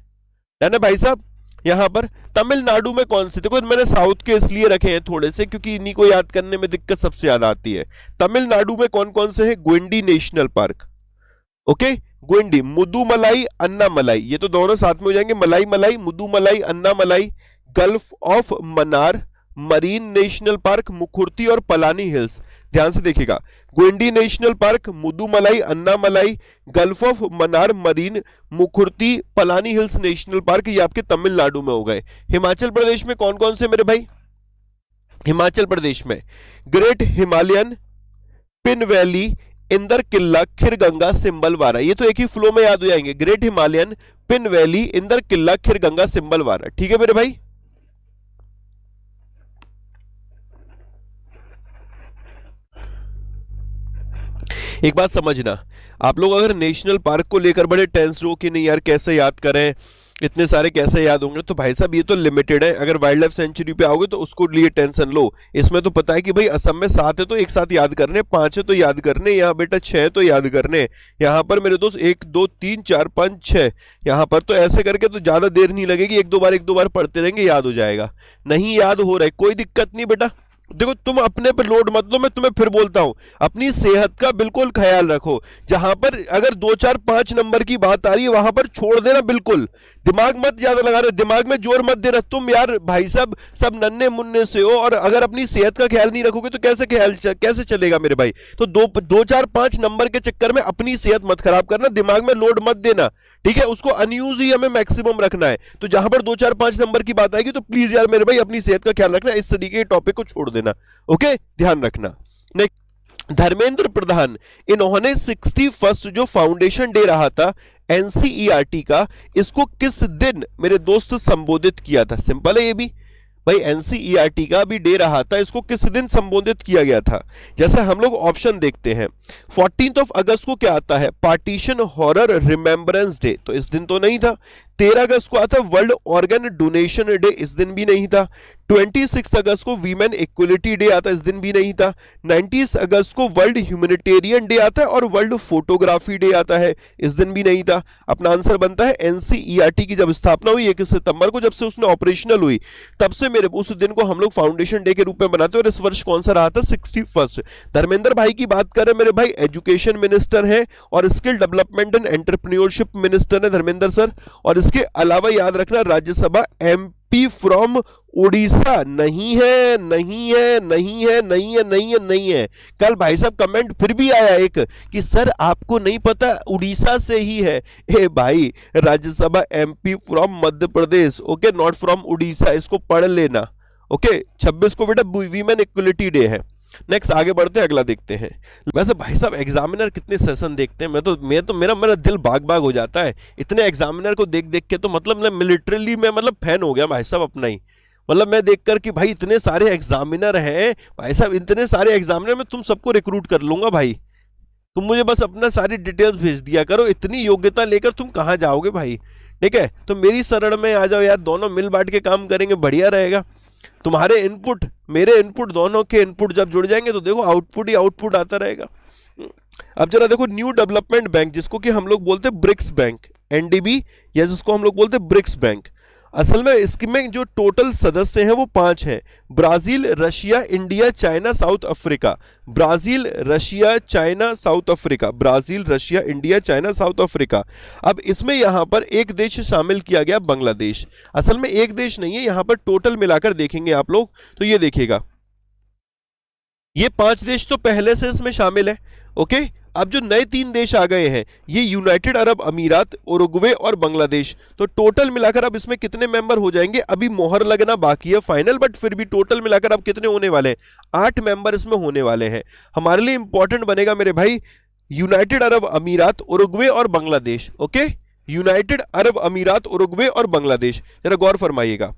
है ना भाई साहब? यहां पर तमिलनाडु में कौन से? देखो मैंने साउथ के इसलिए रखे हैं थोड़े से क्योंकि इन्हीं को याद करने में दिक्कत सबसे ज्यादा आती है। तमिलनाडु में कौन कौन से है? गुंडी नेशनल पार्क, ओके, गुंडी, मुदुमलाई, अन्नामलाई, ये तो दोनों साथ में हो जाएंगे, मलाई मलाई, Mudumalai, Annamalai. Gulf of Mannar, marine national park, Mukurthi और पलानी हिल्स। ध्यान से देखिएगा, Guindy national park, Mudumalai, Annamalai, gulf of Mannar marine, Mukurthi, Palani hills national park, ये आपके तमिलनाडु में हो गए। हिमाचल प्रदेश में कौन कौन से मेरे भाई? हिमाचल प्रदेश में ग्रेट हिमालयन, पिन वैली, इंदर किला, खिरगंगा, सिंबलवारा, ये तो एक ही फ्लो में याद हो जाएंगे, ग्रेट हिमालयन, पिन वैली, इंदर किला, खिरगंगा, सिंबलवारा। ठीक है मेरे भाई। एक बात समझना, आप लोग अगर नेशनल पार्क को लेकर बड़े टेंस हो कि नहीं यार कैसे याद करें, इतने सारे कैसे याद होंगे, तो भाई साहब ये तो लिमिटेड है। अगर वाइल्ड लाइफ सेंचुरी पे आओगे तो उसको लिए टेंशन लो। इसमें तो पता है कि भाई असम में 7 है तो एक साथ याद करने, 5 है तो याद करने, यहाँ बेटा 6 है तो याद करने। यहाँ पर मेरे दोस्त 1 2 3 4 5 6, यहाँ पर तो ऐसे करके तो ज्यादा देर नहीं लगेगी, एक दो बार पढ़ते रहेंगे याद हो जाएगा। नहीं याद हो रहा है कोई दिक्कत नहीं बेटा, देखो तुम अपने पर लोड मत लो, मैं तुम्हें फिर बोलता हूं अपनी सेहत का बिल्कुल ख्याल रखो। जहां पर अगर 2 4 5 नंबर की बात आ रही है वहां पर छोड़ देना, बिल्कुल दिमाग मत ज्यादा लगा रहे, दिमाग में जोर मत देना। तुम यार भाई साहब सब नन्हे मुन्ने से हो, और अगर अपनी सेहत का ख्याल नहीं रखोगे तो कैसे चलेगा मेरे भाई। तो 2 4 5 नंबर के चक्कर में अपनी सेहत मत खराब करना, दिमाग में लोड मत देना, ठीक है। उसको अनयूज ही हमें मैक्सिमम रखना है। तो जहां पर 2 4 5 नंबर की बात आएगी तो प्लीज यार मेरे भाई अपनी सेहत का ख्याल रखना, इस तरीके के टॉपिक को छोड़ देना, ओके, ध्यान रखना। नेक्स्ट, धर्मेंद्र प्रधान, इन्होंने 61st जो फाउंडेशन डे रहा था एनसीईआरटी का, इसको किस दिन मेरे दोस्त संबोधित किया था? सिंपल है ये भी भाई, एनसीईआरटी का भी डे रहा था, इसको किस दिन संबोधित किया गया था? जैसे हम लोग ऑप्शन देखते हैं, 14 अगस्त को क्या आता है? पार्टीशन हॉरर रिमेम्बरेंस डे, तो इस दिन तो नहीं था। 13 अगस्त को आता है वर्ल्ड ऑर्गन डोनेशन डे, इस दिन भी नहीं था। 26 अगस्त को वीमेन इक्वलिटी डे आता है, इस दिन भी नहीं था। 19 अगस्त को वर्ल्ड ह्यूमैनिटेरियन डे आता है और वर्ल्ड फोटोग्राफी डे आता है, इस दिन भी नहीं था। अपना आंसर बनता है एनसीईआरटी की जब स्थापना हुई 21 सितंबर को, जब से उसने ऑपरेशनल हुई तब से मेरे उस दिन को हम लोग फाउंडेशन डे के रूप में बनाते हैं, और इस वर्ष कौन सा रहा था? 61st। धर्मेंद्र भाई की बात करें मेरे भाई, एजुकेशन मिनिस्टर है और skill development and entrepreneurship minister है धर्मेंद्र सर। और इसके अलावा याद रखना राज्यसभा एमपी फ्रॉम उड़ीसा नहीं है, नहीं है, नहीं है, नहीं है, नहीं है, नहीं है। कल भाई साहब कमेंट फिर भी आया एक कि सर आपको नहीं पता उड़ीसा से ही है। ए भाई, Rajya Sabha MP from Madhya Pradesh, okay, not from Orissa, इसको पढ़ लेना, ओके। 26 को बेटा वीमेन इक्वलिटी डे है। नेक्स्ट आगे बढ़ते हैं, अगला देखते हैं। वैसे भाई साहब एग्जामिनर कितने सेशन देखते हैं, मेरा दिल बाग बाग हो जाता है इतने एग्जामिनर को देख देख के। तो मतलब मैं मिलिटरली में मतलब फैन हो गया भाई साहब अपना ही, मतलब मैं देखकर कि भाई इतने सारे एग्जामिनर हैं भाई साहब, इतने सारे एग्जामिनर में तुम सबको रिक्रूट कर लूंगा भाई। तुम मुझे बस अपना सारी डिटेल्स भेज दिया करो, इतनी योग्यता लेकर तुम कहाँ जाओगे भाई, ठीक है। तो मेरी शरण में आ जाओ यार, दोनों मिल बांट के काम करेंगे, बढ़िया रहेगा। तुम्हारे इनपुट मेरे इनपुट दोनों के इनपुट जब जुड़ जाएंगे तो देखो आउटपुट ही आउटपुट आता रहेगा। अब जरा देखो, न्यू डेवलपमेंट बैंक जिसको कि हम लोग बोलते हैं ब्रिक्स बैंक, एनडीबी, या जिसको हम लोग बोलते हैं ब्रिक्स बैंक, असल में इसमें जो टोटल सदस्य हैं वो 5 हैं। Brazil, Russia, India, China, south Africa. Brazil, Russia, China, south Africa. Brazil, Russia, India, China, south Africa. अब इसमें यहां पर एक देश शामिल किया गया, बांग्लादेश। असल में एक देश नहीं है, यहां पर टोटल मिलाकर देखेंगे आप लोग तो ये देखिएगा, ये 5 देश तो पहले से इसमें शामिल है, ओके। अब जो नए 3 देश आ गए हैं, ये यूनाइटेड अरब अमीरात, उरुग्वे और बांग्लादेश। तो टोटल मिलाकर अब इसमें कितने मेंबर हो जाएंगे? अभी मोहर लगना बाकी है फाइनल, बट फिर भी टोटल मिलाकर अब कितने होने वाले हैं? 8 मेंबर इसमें होने वाले हैं। हमारे लिए इंपॉर्टेंट बनेगा मेरे भाई यूनाइटेड अरब अमीरात, उरुग्वे और बांग्लादेश, ओके। यूनाइटेड अरब अमीरात, उरुग्वे और बांग्लादेश, जरा गौर फरमाइएगा।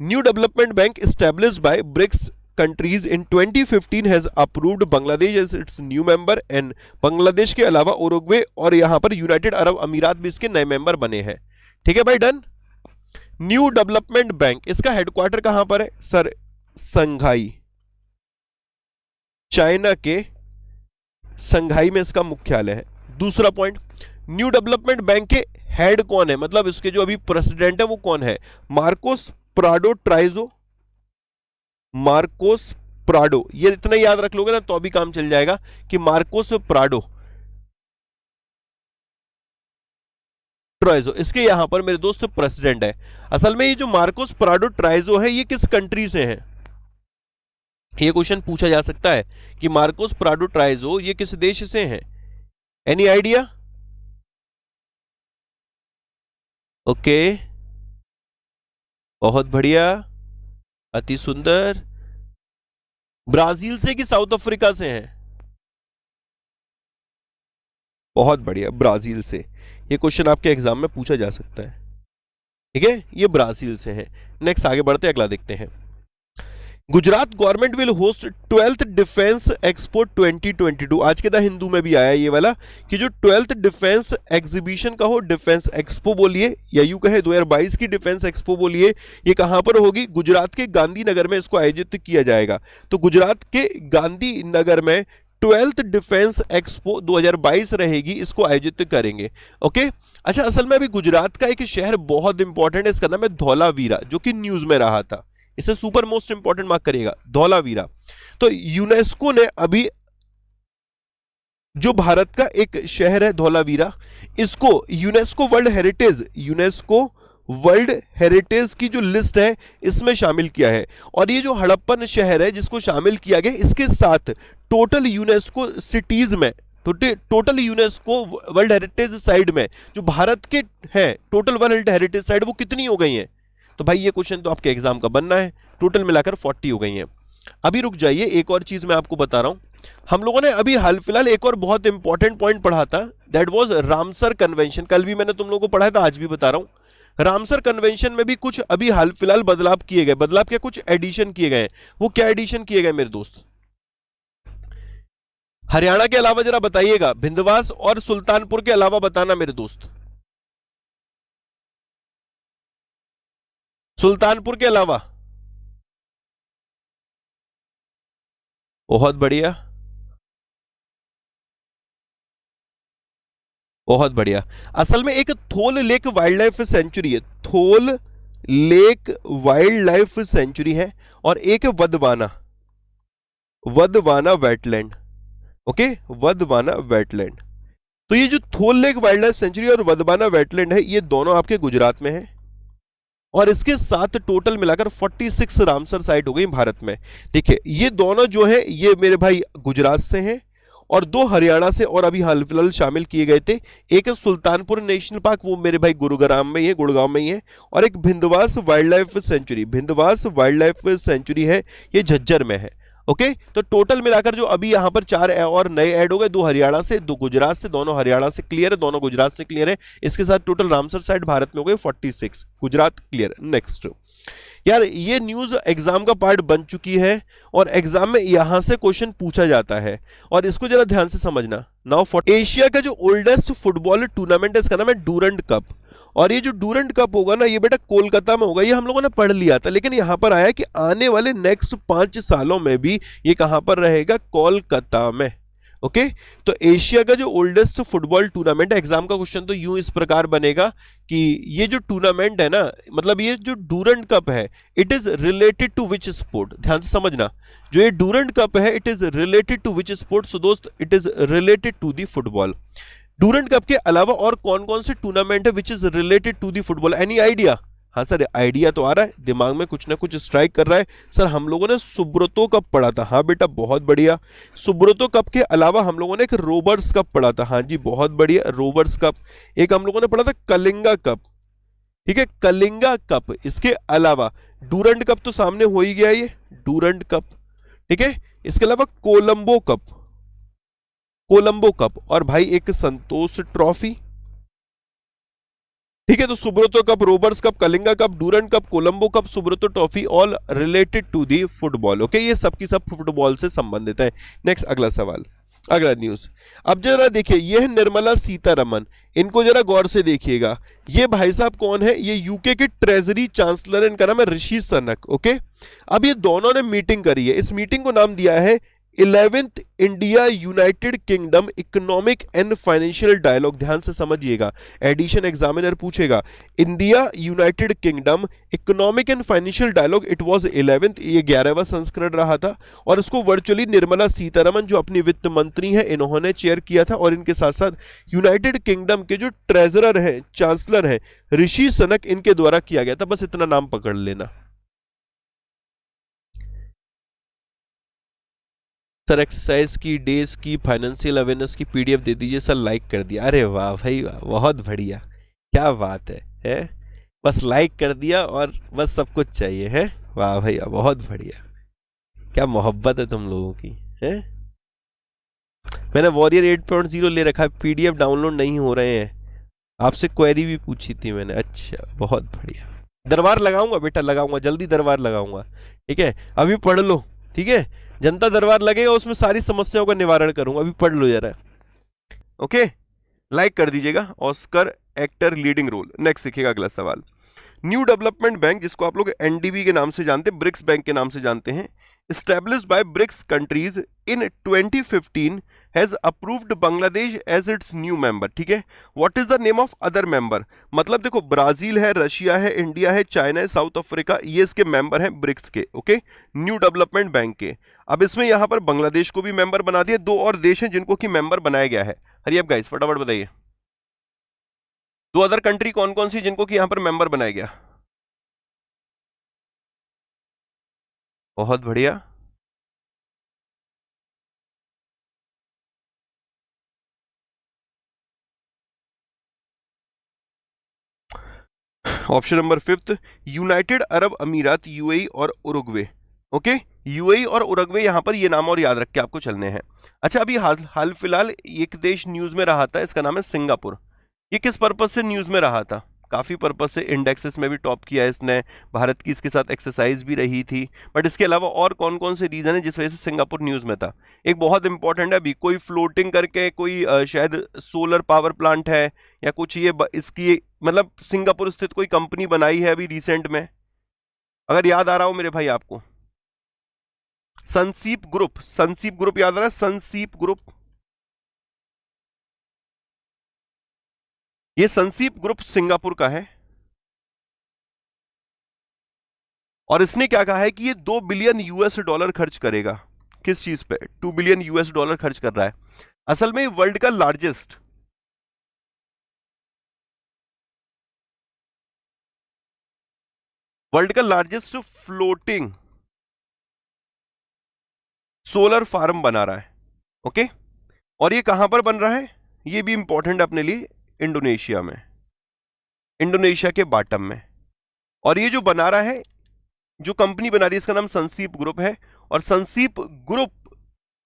New development bank established by BRICS countries in 2015 has approved Bangladesh as its new member, and Bangladesh के अलावा उरुग्वे और यहां पर यूनाइटेड अरब अमीरात भी इसके नए मेंबर बने हैं, ठीक है भाई, डन। न्यू डेवलपमेंट बैंक, इसका हेडक्वार्टर कहां पर है सर? संघाई, चाइना के संघाई में इसका मुख्यालय है। दूसरा पॉइंट, न्यू डेवलपमेंट बैंक के हेड कौन है, मतलब इसके जो अभी प्रेसिडेंट है वो कौन है? मार्कोस प्राडो ट्राइजो, मार्कोस प्राडो, ये इतना याद रख लोगे ना तो अभी काम चल जाएगा कि मार्कोस प्राडो ट्राइजो, इसके यहां पर मेरे दोस्त प्रेसिडेंट है। असल में ये जो मार्कोस प्राडो ट्राइजो है ये किस कंट्री से है? ये क्वेश्चन पूछा जा सकता है कि मार्कोस प्राडो ट्राइजो ये किस देश से हैं? Any idea? ओके, बहुत बढ़िया, अति सुंदर। ब्राजील से कि साउथ अफ्रीका से हैं? बहुत बढ़िया, ब्राजील से। ये क्वेश्चन आपके एग्जाम में पूछा जा सकता है। ठीक है, ये ब्राजील से है। नेक्स्ट आगे बढ़ते हैं, अगला देखते हैं। Gujarat government will host 12th defence expo 2022। आज के द हिंदू में भी आया ये वाला कि जो 12th डिफेंस एग्जीबिशन का हो, डिफेंस एक्सपो बोलिए या यूं कहे 2022 की डिफेंस एक्सपो बोलिए, ये कहां पर होगी? गुजरात के गांधीनगर में इसको आयोजित किया जाएगा। तो गुजरात के गांधीनगर में 12th डिफेंस एक्सपो 2022 रहेगी, इसको आयोजित करेंगे। ओके, अच्छा, असल में अभी गुजरात का एक शहर बहुत इंपॉर्टेंट है, इसका नाम है धौलावीरा, जो कि न्यूज में रहा था। इसे सुपर मोस्ट इंपॉर्टेंट मार्क करिएगा, धौलावीरा। तो यूनेस्को ने अभी जो भारत का एक शहर है धौलावीरा, इसको यूनेस्को वर्ल्ड हेरिटेज की जो लिस्ट है इसमें शामिल किया है। और ये जो हड़प्पन शहर है जिसको शामिल किया गया, इसके साथ टोटल यूनेस्को सिटीज में, total UNESCO world heritage side में जो भारत के हैं, टोटल वर्ल्ड हेरिटेज साइड वो कितनी हो गई हैं? तो भाई ये क्वेश्चन तो आपके एग्जाम का बनना है। टोटल मिलाकर 40 हो गई हैं। अभी रुक जाइए, एक और चीज मैं आपको बता रहा हूं। हम लोगों ने अभी हाल फिलहाल एक और बहुत इंपॉर्टेंट पॉइंट पढ़ा था, दैट वाज रामसर कन्वेंशन। कल भी मैंने तुम लोगों को पढ़ाया था, आज भी बता रहा हूं। रामसर कन्वेंशन में भी कुछ अभी हाल फिलहाल बदलाव किए गए। बदलाव क्या, कुछ एडिशन किए गए। वो क्या एडिशन किए गए मेरे दोस्त? हरियाणा के अलावा जरा बताइएगा, भिंदवास और सुल्तानपुर के अलावा बताना मेरे दोस्त, सुल्तानपुर के अलावा। बहुत बढ़िया, बहुत बढ़िया। असल में एक Thol lake wildlife sanctuary है, Thol lake wildlife sanctuary है, और एक Wadhvana, Wadhvana wetland. Okay, Wadhvana wetland. तो ये जो Thol lake wildlife sanctuary और वदवाना वेटलैंड है, ये दोनों आपके गुजरात में है। और इसके साथ टोटल मिलाकर 46 रामसर साइट हो गई भारत में। देखिए, ये दोनों जो है ये मेरे भाई गुजरात से हैं, और दो हरियाणा से और अभी हाल फिलहाल शामिल किए गए थे। एक है सुल्तानपुर नेशनल पार्क, वो मेरे भाई गुरुग्राम में ही है, गुड़गांव में ही है। और एक Bhindawas wildlife sanctuary, Bhindawas wildlife sanctuary है, ये झज्जर में है। ओके, तो टोटल मिलाकर जो अभी यहां पर 4 और नए ऐड हो गए, 2 हरियाणा से, 2 गुजरात से, दोनों हरियाणा से क्लियर है, दोनों गुजरात से क्लियर है। इसके साथ टोटल रामसर साइड भारत में हो गए 46, गुजरात क्लियर। नेक्स्ट यार, ये न्यूज एग्जाम का पार्ट बन चुकी है, और एग्जाम में यहां से क्वेश्चन पूछा जाता है, और इसको जरा ध्यान से समझना। नाउ एशिया का जो ओल्डेस्ट फुटबॉल टूर्नामेंट है, इसका नाम है डूरंड कप। और ये जो डूरंड कप होगा ना, ये बेटा कोलकाता में होगा। ये हम लोगों ने पढ़ लिया था, लेकिन यहां पर आया कि आने वाले नेक्स्ट 5 सालों में भी ये कहां पर रहेगा? कोलकाता में। ओके, तो एशिया का जो ओल्डेस्ट फुटबॉल टूर्नामेंट है, एग्जाम का क्वेश्चन तो यूं इस प्रकार बनेगा कि ये जो टूर्नामेंट है ना, मतलब ये जो डूरंड कप है, it is related to which sport? ध्यान से समझना, जो ये डूरंड कप है, it is related to which sport? So दोस्त, it is related to the football. Durand cup के अलावा और कौन कौन से टूर्नामेंट है which is related to the football? Any idea? हाँ सर, आइडिया तो आ रहा है, दिमाग में कुछ ना कुछ स्ट्राइक कर रहा है। सर, हम लोगों ने सुब्रतो कप पढ़ा था। हाँ बेटा, बहुत बढ़िया। सुब्रतो कप के अलावा हम लोगों ने एक रोबर्स कप पढ़ा था। हाँ जी, बहुत बढ़िया, रोबर्स कप। एक हम लोगों ने पढ़ा था कलिंगा कप। ठीक है, कलिंगा कप। इसके अलावा डूरंड कप तो सामने हो ही गया, ये डूरंड कप। ठीक है, इसके अलावा कोलंबो कप, कोलंबो कप, और भाई एक संतोष ट्रॉफी। ठीक है, तो Subroto cup, Rovers cup, Kalinga cup, Durand cup, Colombo cup, Subroto trophy, all related to the football. Okay, ये सब की सब फुटबॉल से संबंधित है। नेक्स्ट, अगला सवाल, अगला न्यूज। अब जरा देखिए, ये है निर्मला सीतारमन, इनको जरा गौर से देखिएगा। ये भाई साहब कौन है? ये यूके के ट्रेजरी चांसलर, इनका नाम है ऋषि सनक। ओके, अब ये दोनों ने मीटिंग करी है। इस मीटिंग को नाम दिया है 11th India United Kingdom economic and financial dialogue. ध्यान से समझिएगा, एडिशन एग्जामिनर पूछेगा। India United Kingdom economic and financial dialogue, it was 11th, ये 11वां संस्करण रहा था। और इसको वर्चुअली निर्मला सीतारमन, जो अपनी वित्त मंत्री हैं, इन्होंने चेयर किया था। और इनके साथ साथ यूनाइटेड किंगडम के जो ट्रेजरर हैं, चांसलर हैं, ऋषि सनक, इनके द्वारा किया गया था। बस इतना नाम पकड़ लेना। सर एक्सरसाइज की, डेज की, फाइनेंशियल अवेयरनेस की पीडीएफ दे दीजिए सर, लाइक कर दिया। अरे वाह भाई वाह, बहुत बढ़िया, क्या बात है? बस लाइक कर दिया और बस सब कुछ चाहिए है। वाह भैया बहुत बढ़िया, क्या मोहब्बत है तुम लोगों की है। मैंने वॉरियर 8.0 ले रखा है, पीडीएफ डाउनलोड नहीं हो रहे हैं। आपसे क्वेरी भी पूछी थी मैंने। अच्छा बहुत बढ़िया, दरबार लगाऊंगा बेटा, लगाऊंगा जल्दी दरबार लगाऊंगा। ठीक है अभी पढ़ लो, ठीक है, जनता दरबार लगेगा उसमें सारी समस्याओं का निवारण करूंगा, अभी पढ़ लो जरा। ओके, लाइक कर दीजिएगा। Oscar actor leading role. Next सीखिएगा अगला सवाल। न्यू डेवलपमेंट बैंक, जिसको आप लोग एनडीबी के नाम से जानते हैं, ब्रिक्स बैंक के नाम से जानते हैं, established by BRICS countries in 2015 has approved Bangladesh as its new member। ठीक है, what is the name of other member? मतलब देखो ब्राजील है, रशिया है, इंडिया है, चाइना है, साउथ अफ्रीका, ये इसके मेंबर हैं ब्रिक्स के। ओके, न्यू डेवलपमेंट बैंक के। अब इसमें यहां पर बांग्लादेश को भी मेंबर बना दिया। दो और देश हैं जिनको कि मेंबर बनाया गया है। हरी अप गाइस, फटाफट बताइए, दो अदर कंट्री कौन कौन सी जिनको कि यहां पर मेंबर बनाया गया? बहुत बढ़िया, option number fifth, United Arab अमीरात, यूएई और उरुग्वे। ओके, यूएई और उरुग्वे, यहां पर ये नाम और याद रख के आपको चलने हैं। अच्छा, अभी हाल फिलहाल एक देश न्यूज में रहा था, इसका नाम है सिंगापुर। ये किस पर्पज से न्यूज में रहा था? काफी पर्पज से, इंडेक्सेस में भी टॉप किया है इसने, भारत की इसके साथ एक्सरसाइज भी रही थी। बट इसके अलावा और कौन कौन से रीजन है जिस वजह से सिंगापुर न्यूज में था? एक बहुत इंपॉर्टेंट है, अभी कोई फ्लोटिंग करके कोई शायद सोलर पावर प्लांट है या कुछ, ये इसकी मतलब सिंगापुर स्थित कोई कंपनी बनाई है अभी रिसेंट में, अगर याद आ रहा हो मेरे भाई आपको। सनसीप ग्रुप, सनसीप ग्रुप याद आ रहा है? सनसीप ग्रुप, ये सनसीप ग्रुप सिंगापुर का है और इसने क्या कहा है कि ये 2 बिलियन यूएस डॉलर खर्च करेगा। किस चीज पे? 2 बिलियन यूएस डॉलर खर्च कर रहा है। असल में वर्ल्ड का लार्जेस्ट, वर्ल्ड का लार्जेस्ट फ्लोटिंग सोलर फार्म बना रहा है। ओके, और ये कहां पर बन रहा है? ये भी इंपॉर्टेंट है अपने लिए, इंडोनेशिया में, इंडोनेशिया के बाटम में। और ये जो बना रहा है, जो कंपनी बना रही है, इसका नाम सनसीप ग्रुप है। और सनसीप ग्रुप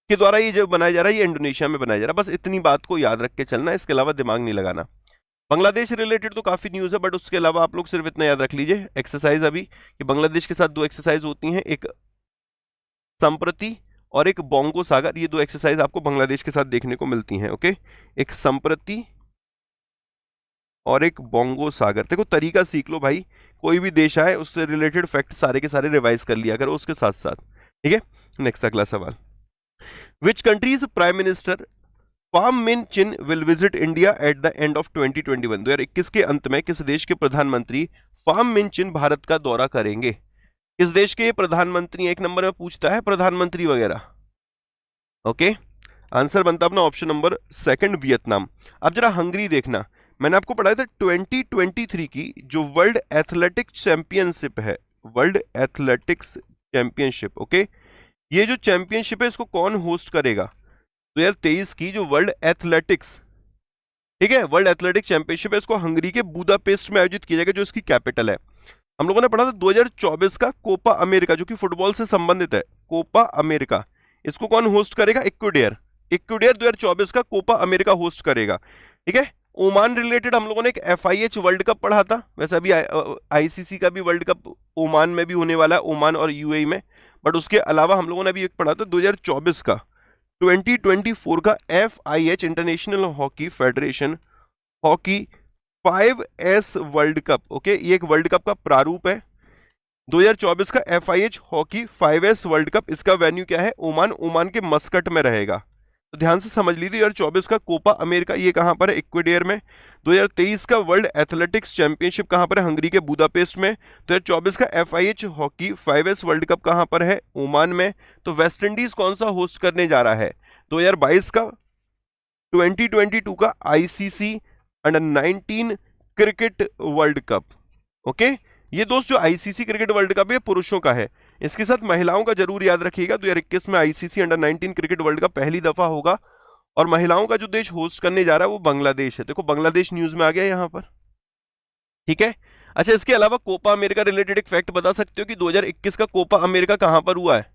के द्वारा ये जो बनाया जा रहा है, ये इंडोनेशिया में बनाया जा रहा है। बस इतनी बात को याद रख के चलना, इसके अलावा दिमाग नहीं लगाना। बांग्लादेश रिलेटेड तो काफी न्यूज है, बट उसके अलावा आप लोग सिर्फ इतना याद रख लीजिए एक्सरसाइज अभी, कि बांग्लादेश के साथ दो एक्सरसाइज होती हैं, एक संप्रति और एक बोंगो सागर। ये दो एक्सरसाइज आपको बांग्लादेश के साथ देखने को मिलती हैं। ओके, एक संप्रति और एक बोंगो सागर। देखो तरीका सीख लो भाई, कोई भी देश आए उससे रिलेटेड फैक्ट सारे के सारे रिवाइज कर लिया करो उसके साथ साथ। ठीक है, नेक्स्ट अगला सवाल। Which countries prime minister form मिन चिन will visit India at the end of 2021? 2021 के अंत में किस देश के प्रधानमंत्री फाम मिन चिन भारत का दौरा करेंगे? किस देश के प्रधानमंत्री? एक नंबर में पूछता है प्रधानमंत्री वगैरह। ओके, आंसर बनता अपना ऑप्शन नंबर सेकंड, वियतनाम। अब जरा हंगरी देखना, मैंने आपको पढ़ाया था 2023 की जो वर्ल्ड एथलेटिक्स चैंपियनशिप है, वर्ल्ड एथलेटिक्स चैंपियनशिप। ओके, ये जो चैंपियनशिप है इसको कौन होस्ट करेगा? 2023 की जो वर्ल्ड एथलेटिक्स, ठीक है, वर्ल्ड एथलेटिक्स चैंपियनशिप है, इसको हंगरी के बुदापेस्ट में आयोजित किया जाएगा, जो इसकी कैपिटल है। हम लोगों ने पढ़ा था 2024 का कोपा अमेरिका, जो कि फुटबॉल से संबंधित है, कोपा अमेरिका, इसको कौन होस्ट करेगा? इक्वेडर। इक्वेडर 2024 का कोपा अमेरिका होस्ट करेगा। ठीक है, ओमान रिलेटेड हम लोगों ने एक FIH वर्ल्ड कप पढ़ा था, वैसे अभी ICC का भी वर्ल्ड कप ओमान में भी होने वाला है, ओमान और UAE में। बट उसके अलावा हम लोगों ने अभी एक पढ़ा था 2024 का, 2024 का FIH international hockey federation hockey 5S world cup. Okay, ये एक वर्ल्ड कप का प्रारूप है, 2024 का FIH hockey 5S world cup. इसका वेन्यू क्या है? ओमान, ओमान के मस्कट में रहेगा। तो ध्यान से समझ लीजिए, 2024 का कोपा अमेरिका ये कहां पर है? इक्वेडर में। 2023 का वर्ल्ड एथलेटिक्स चैंपियनशिप कहां पर है? हंगरी के बुदापेस्ट में। 2024 का FIH hockey 5S world cup कहां पर है? ओमान में। तो वेस्ट इंडीज कौन सा होस्ट करने जा रहा है? 2022 का 2022 का ICC under-19 cricket world cup. Okay, ये दोस्त जो ICC क्रिकेट वर्ल्ड कप है पुरुषों का है, इसके साथ महिलाओं का जरूर याद रखिएगा, 2021 में ICC under 19 cricket world cup पहली दफा होगा और महिलाओं का जो देश होस्ट करने जा रहा है वो बांग्लादेश है। देखो बांग्लादेश न्यूज में आ गया यहां पर, ठीक है। अच्छा, इसके अलावा कोपा अमेरिका रिलेटेड एक फैक्ट बता सकते हो कि 2021 का कोपा अमेरिका कहां पर हुआ है?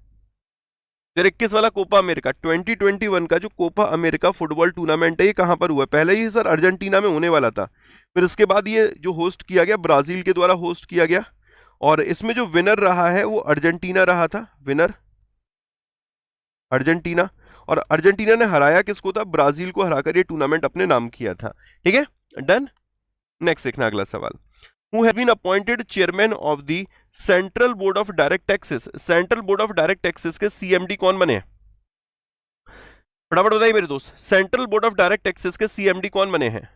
2021 वाला कोपा अमेरिका, 2021 का जो कोपा अमेरिका फुटबॉल टूर्नामेंट है ये कहां पर हुआ है? पहले ही सर अर्जेंटीना में होने वाला था, फिर इसके बाद ये जो होस्ट किया गया ब्राजील के द्वारा होस्ट किया गया, और इसमें जो विनर रहा है वो अर्जेंटीना रहा था, विनर अर्जेंटीना। और अर्जेंटीना ने हराया किसको था? ब्राजील को हराकर ये टूर्नामेंट अपने नाम किया था, ठीक है, डन। नेक्स्ट देखना अगला सवाल, who have been appointed chairman of the central board of direct taxes? Central board of direct taxes के सीएमडी कौन बने? फटाफट बताइए मेरे दोस्त, central board of direct taxes के सीएमडी कौन बने हैं?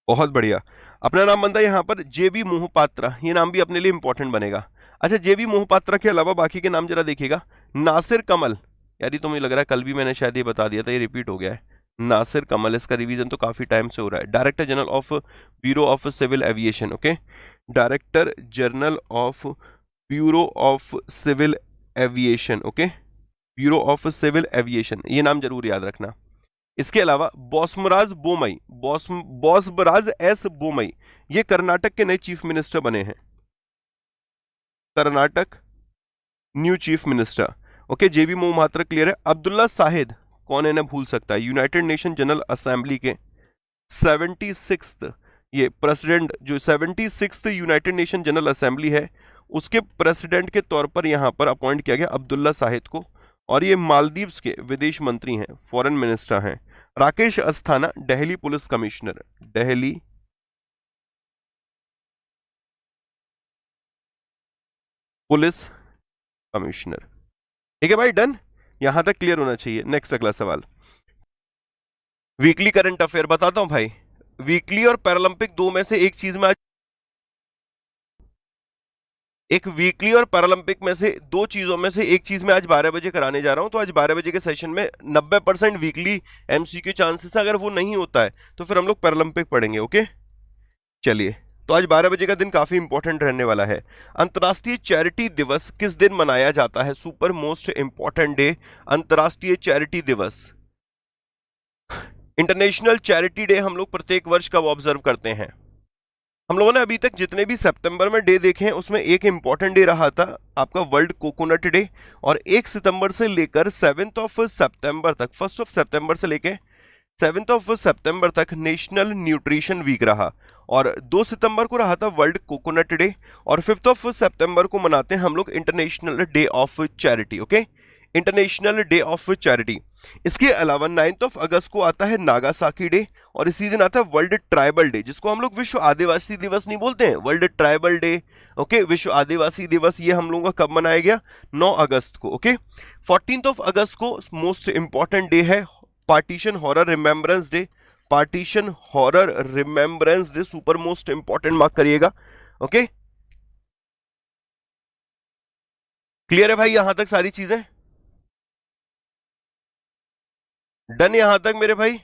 बहुत बढ़िया, अपना नाम बनता है यहां पर जेबी मोहपात्रा, ये नाम भी अपने लिए इंपॉर्टेंट बनेगा। अच्छा, जेबी मोहपात्रा के अलावा बाकी के नाम जरा देखिएगा, नासिर कमल, यार ये तो मुझे लग रहा है कल भी मैंने शायद ये बता दिया था, ये रिपीट हो गया है। नासिर कमल, इसका रिवीजन तो काफी टाइम से हो रहा है। Director general of bureau of civil aviation, okay, director general of bureau of civil aviation, okay, bureau of civil aviation, ये नाम जरूर याद रखना। इसके अलावा बॉसमराज बोमई, बॉसबराज एस बोमई, ये कर्नाटक के नए चीफ मिनिस्टर बने हैं, Karnataka new chief minister, okay. J B Mohapatra clear है। अब्दुल्ला साहिद, कौन है ना भूल सकता है, यूनाइटेड नेशन जनरल असेंबली के 76th ये प्रेसिडेंट, जो 76th United nation general assembly है उसके प्रेसिडेंट के तौर पर यहां पर अपॉइंट किया गया अब्दुल्ला साहिद को, और ये मालदीव्स के विदेश मंत्री हैं, फॉरेन मिनिस्टर हैं। Rakesh Asthana, Delhi police commissioner, Delhi police commissioner, ठीक है भाई, डन, यहां तक क्लियर होना चाहिए। नेक्स्ट अगला सवाल, वीकली करंट अफेयर बताता हूं भाई, वीकली और पैरालंपिक दो में से एक चीज में आज, एक वीकली और पैरालंपिक में से दो चीजों में से एक चीज में आज 12 बजे कराने जा रहा हूं। तो आज 12 बजे के सेशन में 90% वीकली एमसीक्यू चांसेस है, अगर वो नहीं होता है तो फिर हम लोग पैरालंपिक पढ़ेंगे, ओके। चलिए, तो आज 12 बजे का दिन काफी इंपॉर्टेंट रहने वाला है। अंतर्राष्ट्रीय चैरिटी दिवस किस दिन मनाया जाता है? सुपर मोस्ट इंपॉर्टेंट डे, अंतर्राष्ट्रीय चैरिटी दिवस, इंटरनेशनल चैरिटी डे हम लोग प्रत्येक वर्ष कब ऑब्जर्व करते हैं? हम लोगों ने अभी तक जितने भी सितंबर में डे देखे हैं उसमें एक इंपॉर्टेंट डे रहा था आपका वर्ल्ड कोकोनट डे, और 1 सितंबर से लेकर 7 सितंबर तक, 1 सितंबर से लेकर 7 सितंबर तक नेशनल न्यूट्रिशन वीक रहा, और 2 सितंबर को रहा था वर्ल्ड कोकोनट डे, और 5 सितंबर को मनाते हैं हम लोग international day of charity, okay, international day of charity. इसके अलावा 9 अगस्त को आता है नागासाकी डे, और इसी दिन आता है वर्ल्ड ट्राइबल डे, जिसको हम लोग विश्व आदिवासी दिवस नहीं बोलते हैं, वर्ल्ड ट्राइबल डे, ओके, विश्व आदिवासी दिवस, ये हम लोगों का कब मनाया गया? 9 अगस्त को, ओके। 14 अगस्त को मोस्ट इंपॉर्टेंट डे है partition horror remembrance day, partition horror remembrance day, super most important, mark करिएगा, ओके। क्लियर है भाई यहां तक सारी चीजें? डन यहां तक मेरे भाई?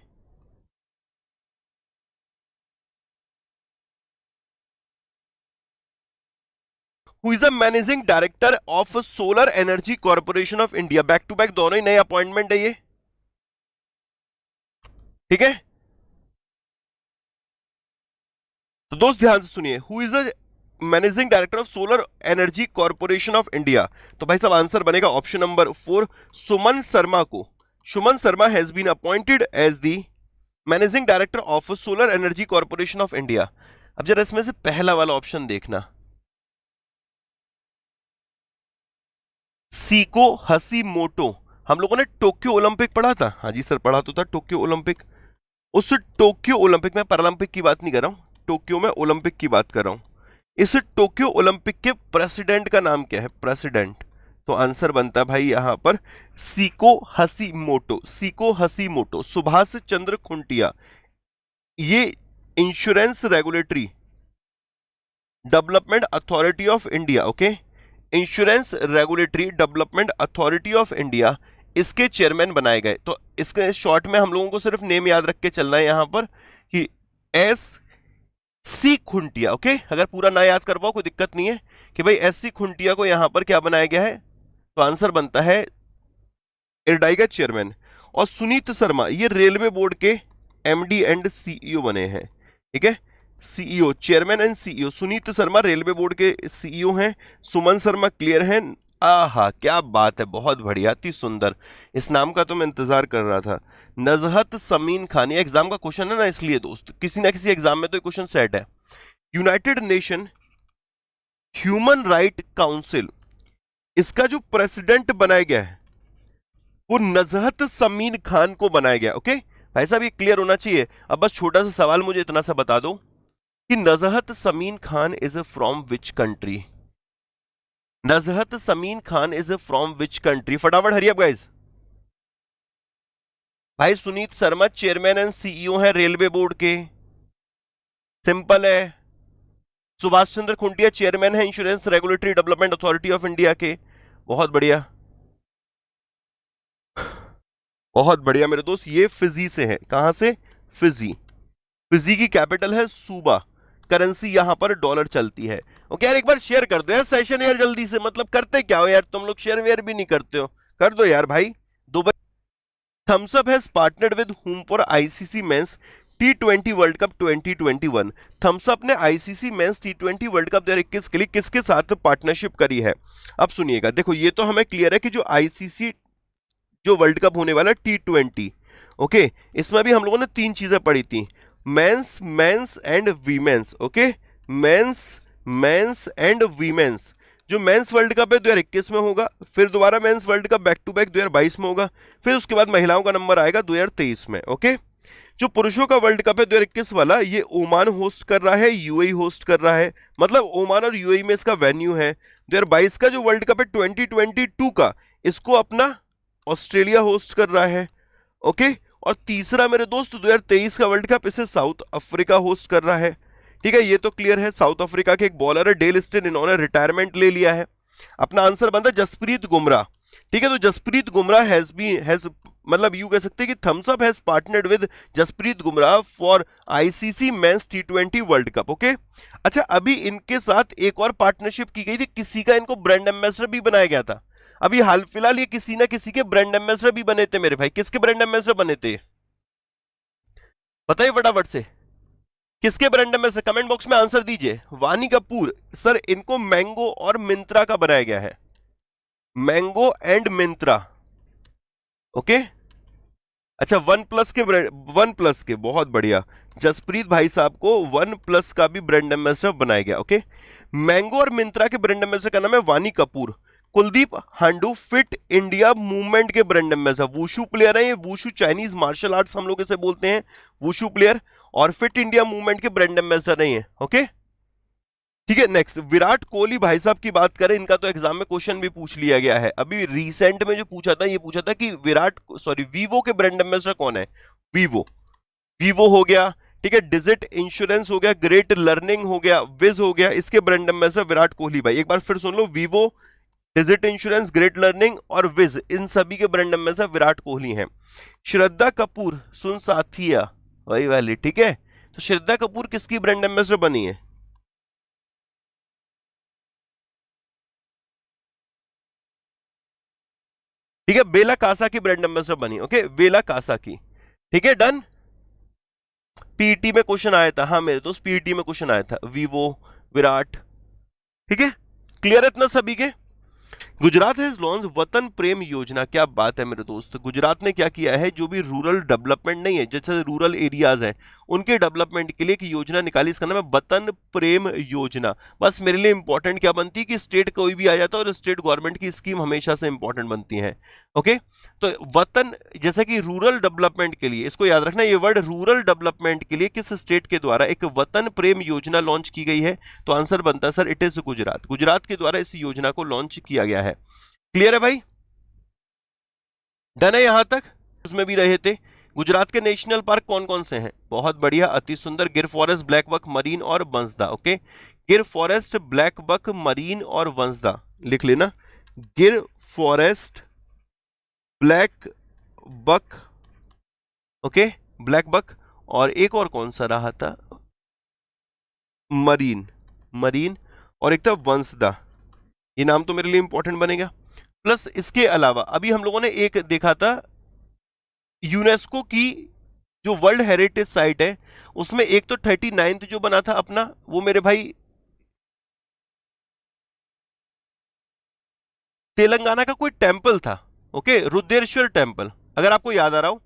Who is the managing director of solar energy corporation of India? Back to back दोनों ही नए अपॉइंटमेंट है ये, ठीक है। तो दोस्त ध्यान से सुनिए, who is the managing director of solar energy corporation of India? तो भाई साहब आंसर बनेगा ऑप्शन नंबर 4, सुमन शर्मा को। Suman Sharma has been appointed as the managing director of solar energy corporation of India. अब जरा इसमें से पहला वाला ऑप्शन देखना, सीको हसीमोटो, हम लोगों ने टोक्यो ओलंपिक पढ़ा था, हाँ जी सर पढ़ा तो था टोक्यो ओलंपिक। उस टोक्यो ओलंपिक में, पैरालंपिक की बात नहीं कर रहा हूं, टोक्यो में ओलंपिक की बात कर रहा हूं। इस टोक्यो ओलंपिक के प्रेसिडेंट का नाम क्या है? प्रेसिडेंट, तो आंसर बनता है भाई यहां पर सीको हसीमोटो, सीको हसीमोटो, सुभाष चंद्र खुंटिया। ये insurance regulatory development authority of India, okay, insurance regulatory development authority of India, इसके चेयरमैन बनाए गए। तो इसके शॉर्ट में हम लोगों को सिर्फ नेम याद रख के चलना है यहां पर कि एस सी खुंटिया। ओके, अगर पूरा ना याद कर पाओ कोई दिक्कत नहीं है कि भाई एस सी खुंटिया को यहां पर क्या बनाया गया है, तो आंसर बनता है इरडाई का चेयरमैन। और सुनीत शर्मा ये रेलवे बोर्ड के एमडी एंड सीईओ बने हैं। ठीक है, CEO, chairman and CEO, Sunit Sharma railway board के सीईओ हैं। सुमन शर्मा क्लियर हैं। आहा क्या बात है, बहुत बढ़िया, अति सुंदर। इस नाम का तो मैं इंतजार कर रहा था। नजहत समीन खान, ये एग्जाम का क्वेश्चन है ना, इसलिए दोस्त किसी ना किसी एग्जाम में तो क्वेश्चन सेट है। United nation human right council, इसका जो प्रेसिडेंट बनाया गया है वो नजहत समीन खान को बनाया गया। ओके भाई साहब, ये क्लियर होना चाहिए। अब बस छोटा सा सवाल मुझे इतना सा बता दो कि Nuzhat Sameen Khan is from which country. Nuzhat Sameen Khan is from which country, फटाफट हरी अप गाइस। भाई Suneet Sharma chairman and CEO है रेलवे बोर्ड के, सिंपल है। सुभाष चंद्र खुंटिया चेयरमैन है insurance regulatory development authority of India के। बहुत बढ़िया, बहुत बढ़िया मेरे दोस्त, ये फिजी से है। कहां से? फिजी। फिजी की कैपिटल है सूबा, करेंसी यहां पर डॉलर चलती है। ओके यार, एक बार शेयर कर दो यार सेशन यार जल्दी से, मतलब करते क्या हो यार तुम लोग, शेयर वेयर भी नहीं करते हो, कर दो यार भाई। Thums Up has partnered with whom for ICC men's T20 world cup 2021। Thums Up ने ICC men's T20 world cup 2021 के लिए किसके साथ पार्टनरशिप करी है? अब सुनिएगा, देखो ये तो हमें क्लियर है कि जो आईसीसी जो वर्ल्ड कप होने वाला T20, ओके, इसमें भी हम लोगों ने 3 चीजें पढ़ी थी, men's, men's and women's. Okay, men's, men's and women's. जो मेंस वर्ल्ड कप है 2021 में होगा, फिर दोबारा men's world cup back to back 2022 में होगा, फिर उसके बाद महिलाओं का नंबर आएगा 2023 में। ओके, जो पुरुषों का वर्ल्ड कप है 2021 वाला, ये ओमान होस्ट कर रहा है, यूएई होस्ट कर रहा है, मतलब ओमान और यूएई में इसका वेन्यू है। 2022 का जो वर्ल्ड कप है 2022 का, इसको अपना ऑस्ट्रेलिया होस्ट कर रहा है। ओके, और तीसरा मेरे दोस्त 2023 का वर्ल्ड कप इसे साउथ अफ्रीका होस्ट कर रहा है। ठीक है, ये तो क्लियर है। साउथ अफ्रीका के एक बॉलर है डेल स्टेन, इन्होंने रिटायरमेंट ले लिया है। अपना आंसर बनता है जसप्रीत बुमराह। ठीक है, तो जसप्रीत बुमराह हैज मतलब यू कह सकते हैं कि Thums Up has partnered with Jasprit Bumrah for ICC men's T20 world cup. Okay, अच्छा अभी इनके साथ एक और पार्टनरशिप की गई थी, किसी का इनको ब्रांड एम्बेसडर भी बनाया गया था। अभी हाल फिलहाल ये किसी ना किसी के ब्रांड एम्बेसडर भी बने थे मेरे भाई। किसके ब्रांड एम्बेसडर बने थे बताइए फटाफट से, किसके ब्रांड एम्बेसडर? कमेंट बॉक्स में आंसर दीजिए। वानी कपूर सर, इनको मैंगो और मिंत्रा का बनाया गया है, मैंगो एंड मिंत्रा। ओके, अच्छा वन प्लस के, बहुत बढ़िया, जसप्रीत भाई साहब को वन प्लस का भी ब्रांड एम्बेसडर बनाया गया। ओके, मैंगो और मिंत्रा के ब्रांड एम्बेसडर का नाम है वानी Kapoor. Kuldeep हांडू fit India movement के ब्रांड एम्बेसडर, वुशु प्लेयर है ये, वुशु चाइनीज मार्शल आर्ट्स हम लोग इसे बोलते हैं, वुशु प्लेयर, और फिट इंडिया मूवमेंट के ब्रांड एम्बेसडर नहीं है। ओके, ठीक है। नेक्स्ट, विराट कोहली भाई साहब की बात करें, इनका तो एग्जाम में क्वेश्चन भी पूछ लिया गया है। अभी रिसेंट में जो पूछा था, ये पूछा था कि वीवो के ब्रांड एम्बेसडर कौन है? वीवो हो गया, ठीक है, डिजिट इंश्योरेंस हो गया, ग्रेट लर्निंग हो गया, विज हो गया, इसके ब्रांड एम्बेसडर विराट कोहली भाई। एक बार फिर सुन लो, Vivo, digit insurance, great learning और विज, इन सभी के ब्रांड एम्बेसडर विराट कोहली हैं। श्रद्धा कपूर सुन साथिया वही वाली, ठीक है, तो श्रद्धा कपूर किसकी ब्रांड एम्बेसडर बनी है? ठीक है, बेला कासा की ब्रांड एम्बेसडर बनी। ओके, बेला कासा की, ठीक है, डन। पीटी में क्वेश्चन आया था, हाँ मेरे दोस्त, पीटी में क्वेश्चन आया था, वीवो, विराट, ठीक है, क्लियर है इतना सभी के? गुजरात हैज लॉन्च वतन प्रेम योजना, क्या बात है मेरे दोस्त। गुजरात ने क्या किया है, जो भी रूरल डेवलपमेंट नहीं है, जैसे रूरल एरियाज हैं, उनके डेवलपमेंट के लिए एक योजना निकाली, इसका नाम है वतन प्रेम योजना। बस मेरे लिए इंपॉर्टेंट क्या बनती है कि स्टेट कोई भी आ जाता है और स्टेट गवर्नमेंट की स्कीम हमेशा से इंपॉर्टेंट बनती है। ओके, तो वतन, जैसे कि रूरल डेवलपमेंट के लिए, इसको याद रखना, ये वर्ड रूरल डेवलपमेंट के लिए किस स्टेट के द्वारा एक वतन प्रेम योजना लॉन्च की गई है? तो आंसर बनता है sir, it is Gujarat. Gujarat के द्वारा इस योजना को लॉन्च किया गया है। क्लियर है भाई, डन है यहां तक? उसमें भी रहे थे। गुजरात के नेशनल पार्क कौन कौन से हैं? बहुत बढ़िया, अति सुंदर, गिर फॉरेस्ट, ब्लैक बक, मरीन और Vansda. Okay, Gir forest, blackbuck, marine और वंसदा लिख लेना। Gir forest, blackbuck, okay, blackbuck, और एक और कौन सा रहा था, मरीन, मरीन, और एक था वंसदा। ये नाम तो मेरे लिए इंपॉर्टेंट बनेगा। प्लस इसके अलावा अभी हम लोगों ने एक देखा था यूनेस्को की जो वर्ल्ड हेरिटेज साइट है, उसमें एक तो 39th जो बना था अपना, वो मेरे भाई तेलंगाना का कोई टेंपल था, ओके, रुद्रेश्वर टेंपल, अगर आपको याद आ रहा हो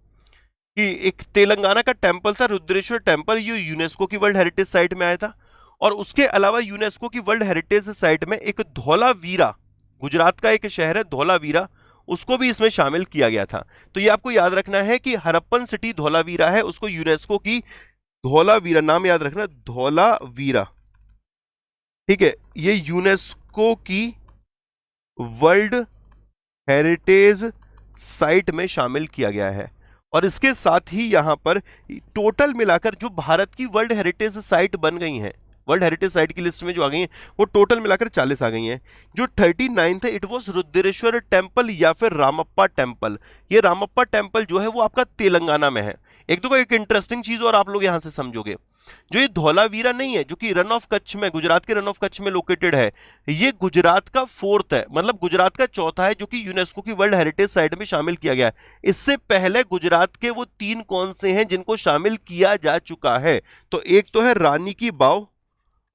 कि एक तेलंगाना का टेंपल था रुद्रेश्वर टेंपल, ये यूनेस्को की वर्ल्ड हेरिटेज साइट में आया था। और उसके अलावा यूनेस्को की वर्ल्ड हेरिटेज साइट में एक धौलावीरा, गुजरात का एक शहर है धौलावीरा, उसको भी इसमें शामिल किया गया था। तो ये आपको याद रखना है कि हरप्पन सिटी धौलावीरा है, उसको यूनेस्को की धौलावीरा, नाम याद रखना, धौलावीरा, ठीक है, ये यूनेस्को की वर्ल्ड हेरिटेज साइट में शामिल किया गया है। और इसके साथ ही यहां पर टोटल मिलाकर जो भारत की वर्ल्ड हेरिटेज साइट बन गई हैं, वर्ल्ड हेरिटेज साइट की लिस्ट में जो आ गई हैं, वो टोटल मिलाकर 40 आ गई हैं। जो 39 है, इट वॉज रुद्रेश्वर टेम्पल या फिर रामप्पा टेम्पल। ये रामप्पा टेम्पल जो है वो आपका तेलंगाना में है। एक तो एक इंटरेस्टिंग चीज और आप लोग यहां से समझोगे, जो ये धौलावीरा नहीं है, जो कि रन ऑफ कच्छ में, गुजरात के रन ऑफ कच्छ में लोकेटेड है, ये गुजरात का 4th है, मतलब गुजरात का 4था है, जो कि यूनेस्को की वर्ल्ड हेरिटेज साइट में शामिल किया गया है। इससे पहले गुजरात के वो 3 कौन से हैं जिनको शामिल किया जा चुका है? तो एक तो है रानी की बाव,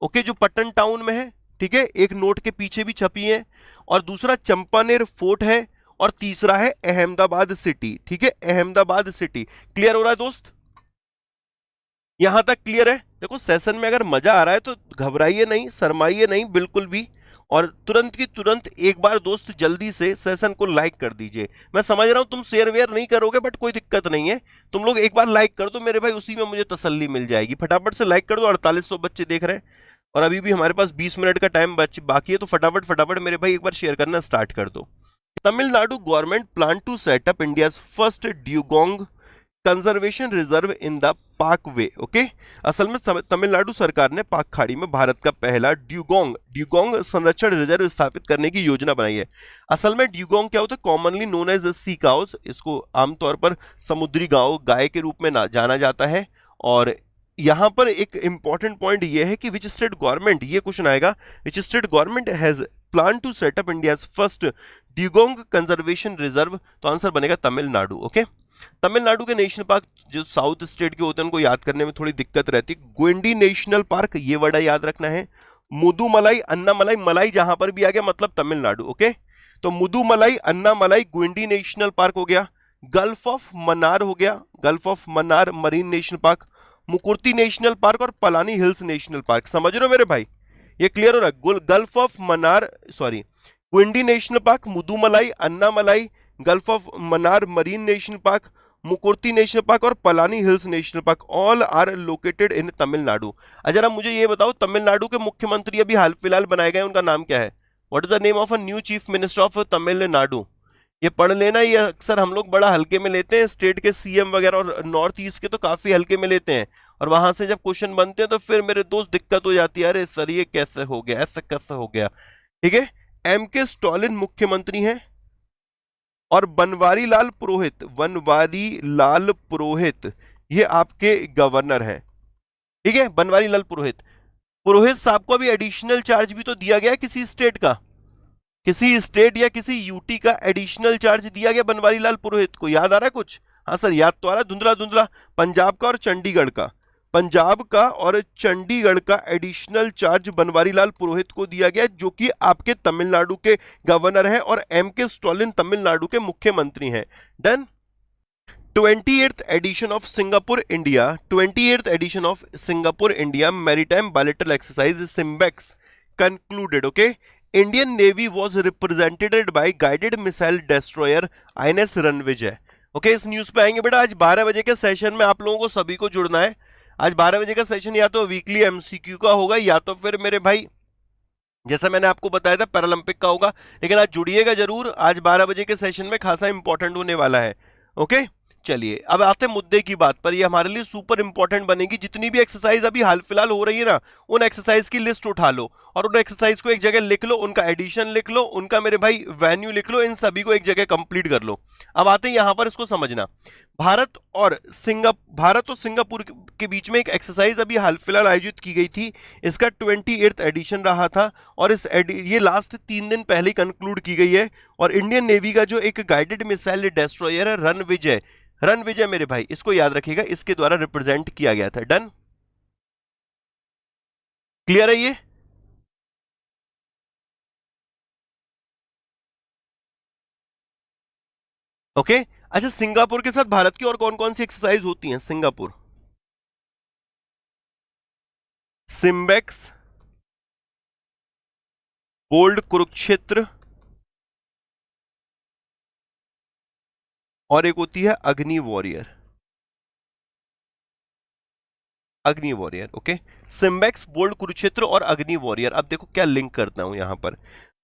ओके, जो पटन टाउन में है, ठीक है, एक नोट के पीछे भी छपी है, और दूसरा चंपानेर फोर्ट है, और तीसरा है अहमदाबाद सिटी, ठीक है, अहमदाबाद सिटी। क्लियर हो रहा है दोस्त? यहां तक क्लियर है? देखो सेशन में अगर मजा आ रहा है तो घबराइए नहीं, शर्माइए नहीं बिल्कुल भी, और तुरंत की तुरंत एक बार दोस्त जल्दी से सेशन को लाइक कर दीजिए। मैं समझ रहा हूं तुम शेयर वेयर नहीं करोगे, बट कोई दिक्कत नहीं है, तुम लोग एक बार लाइक कर दो मेरे भाई, उसी में मुझे तसल्ली मिल जाएगी। फटाफट से लाइक कर दो, 4800 बच्चे देख रहे हैं, और अभी भी हमारे पास 20 मिनट का टाइम बाकी है, तो फटाफट फटाफट मेरे भाई एक बार शेयर करना स्टार्ट कर दो। Tamil Nadu government plan to set up India first dugong conservation reserve in the Palk Bay, okay. असल में तमिलनाडु सरकार ने पाक खाड़ी में भारत का पहला ड्यूगोंग संरक्षण रिजर्व स्थापित करने की योजना बनाई है। असल में ड्यूगोंग क्या होता है? कॉमनली नोन एज सी काउस, इसको आमतौर पर समुद्री गाय के रूप में जाना जाता है। और यहां पर एक इंपॉर्टेंट पॉइंट यह है कि विच स्टेट गवर्नमेंट, ये क्वेश्चन आएगा, which state government has plan to set up India first dugong conservation reserve, तो आंसर बनेगा तमिलनाडु, ओके। तमिलनाडु के नेशनल पार्क जो साउथ स्टेट के होते हैं उनको याद करने में थोड़ी दिक्कत रहती है। गुंडी नेशनल पार्क, ये वर्ड याद रखना है। मुदुमलाई, अन्नामलाई, मलाई जहां पर भी आ गया मतलब तमिलनाडु, ओके। तो मुदुमलाई, अन्नामलाई, गुंडी नेशनल पार्क हो गया। गल्फ ऑफ मन्नार हो गया, gulf of Mannar marine national park, Mukurthi national park, और पलानी हिल्स नेशनल पार्क। समझ रहे हो मेरे भाई? ये क्लियर हो रहा है? Gulf of Mannar, sorry, Guindy national park, Mudumalai, Annamalai, gulf of Mannar marine national park, Mukurthi national park, और Palani hills national park, all are located in Tamil Nadu. जरा मुझे ये बताओ, तमिलनाडु के मुख्यमंत्री अभी हाल फिलहाल बनाए गए, उनका नाम क्या है? What is the name of a new chief minister of Tamil Nadu? ये पढ़ लेना, ये अक्सर हम लोग बड़ा हल्के में लेते हैं, स्टेट के सीएम वगैरह और नॉर्थ ईस्ट के तो काफी हल्के में लेते हैं, और वहां से जब क्वेश्चन बनते हैं तो फिर मेरे दोस्त दिक्कत हो जाती है, अरे सर ये कैसे हो गया, ऐसे कैसे हो गया, ठीक है। एम के स्टालिन मुख्यमंत्री हैं, और बनवारी लाल पुरोहित, बनवारी लाल पुरोहित ये आपके गवर्नर हैं, ठीक है, बनवारी लाल पुरोहित। पुरोहित साहब को अभी एडिशनल चार्ज भी तो दिया गया किसी स्टेट का, किसी स्टेट या किसी यूटी का एडिशनल चार्ज दिया गया बनवारी लाल पुरोहित को, याद आ रहा है कुछ? हाँ सर याद तो आ रहा है, धुंधला धुंधला। पंजाब का और चंडीगढ़ का, पंजाब का और चंडीगढ़ का एडिशनल चार्ज बनवारी लाल पुरोहित को दिया गया, जो कि आपके तमिलनाडु के गवर्नर हैं, और एम के स्टालिन तमिलनाडु के मुख्यमंत्री हैं। Done. 28th edition of Singapore India, 28th edition of Singapore India maritime bilateral exercise SIMBEX concluded, okay. Indian navy was represented by guided missile destroyer INS Ranvijay, okay. इस न्यूज पे आएंगे बेटा। आज 12 बजे के सेशन में आप लोगों को सभी को जुड़ना है। आज 12 बजे का सेशन या तो वीकली एमसीक्यू का होगा, या तो फिर मेरे भाई जैसा मैंने आपको बताया था पैरालंपिक का होगा, लेकिन आज जुड़िएगा जरूर। आज 12 बजे के सेशन में खासा इंपॉर्टेंट होने वाला है, ओके। चलिए अब आते हैं मुद्दे की बात पर। ये हमारे लिए सुपर इंपॉर्टेंट बनेगी। जितनी भी एक्सरसाइज अभी हाल फिलहाल हो रही है ना, उन एक्सरसाइज की लिस्ट उठा लो और उन एक्सरसाइज को एक जगह लिख लो, उनका एडिशन लिख लो, उनका मेरे भाई वेन्यू लिख लो, इन सभी को एक जगह कंप्लीट कर लो। अब आते हैं यहां पर, इसको समझना। भारत और सिंगापुर के बीच में एक एक्सरसाइज अभी हाल फिलहाल आयोजित की गई थी, इसका 28th एडिशन रहा था, और ये लास्ट 3 दिन पहले कंक्लूड की गई है। और इंडियन नेवी का जो एक गाइडेड मिसाइल डिस्ट्रॉयर है रणविजय मेरे भाई, इसको याद रखिएगा, इसके द्वारा रिप्रेजेंट किया गया था। डन, क्लियर है ये? ओके अच्छा, सिंगापुर के साथ भारत की और कौन कौन सी एक्सरसाइज होती हैं? सिंगापुर, सिम्बेक्स, बोल्ड कुरुक्षेत्र, और एक होती है Agni warrior. Okay, SIMBEX, bold Kurukshetra और अग्नि वॉरियर। अब देखो क्या लिंक करता हूं यहां पर।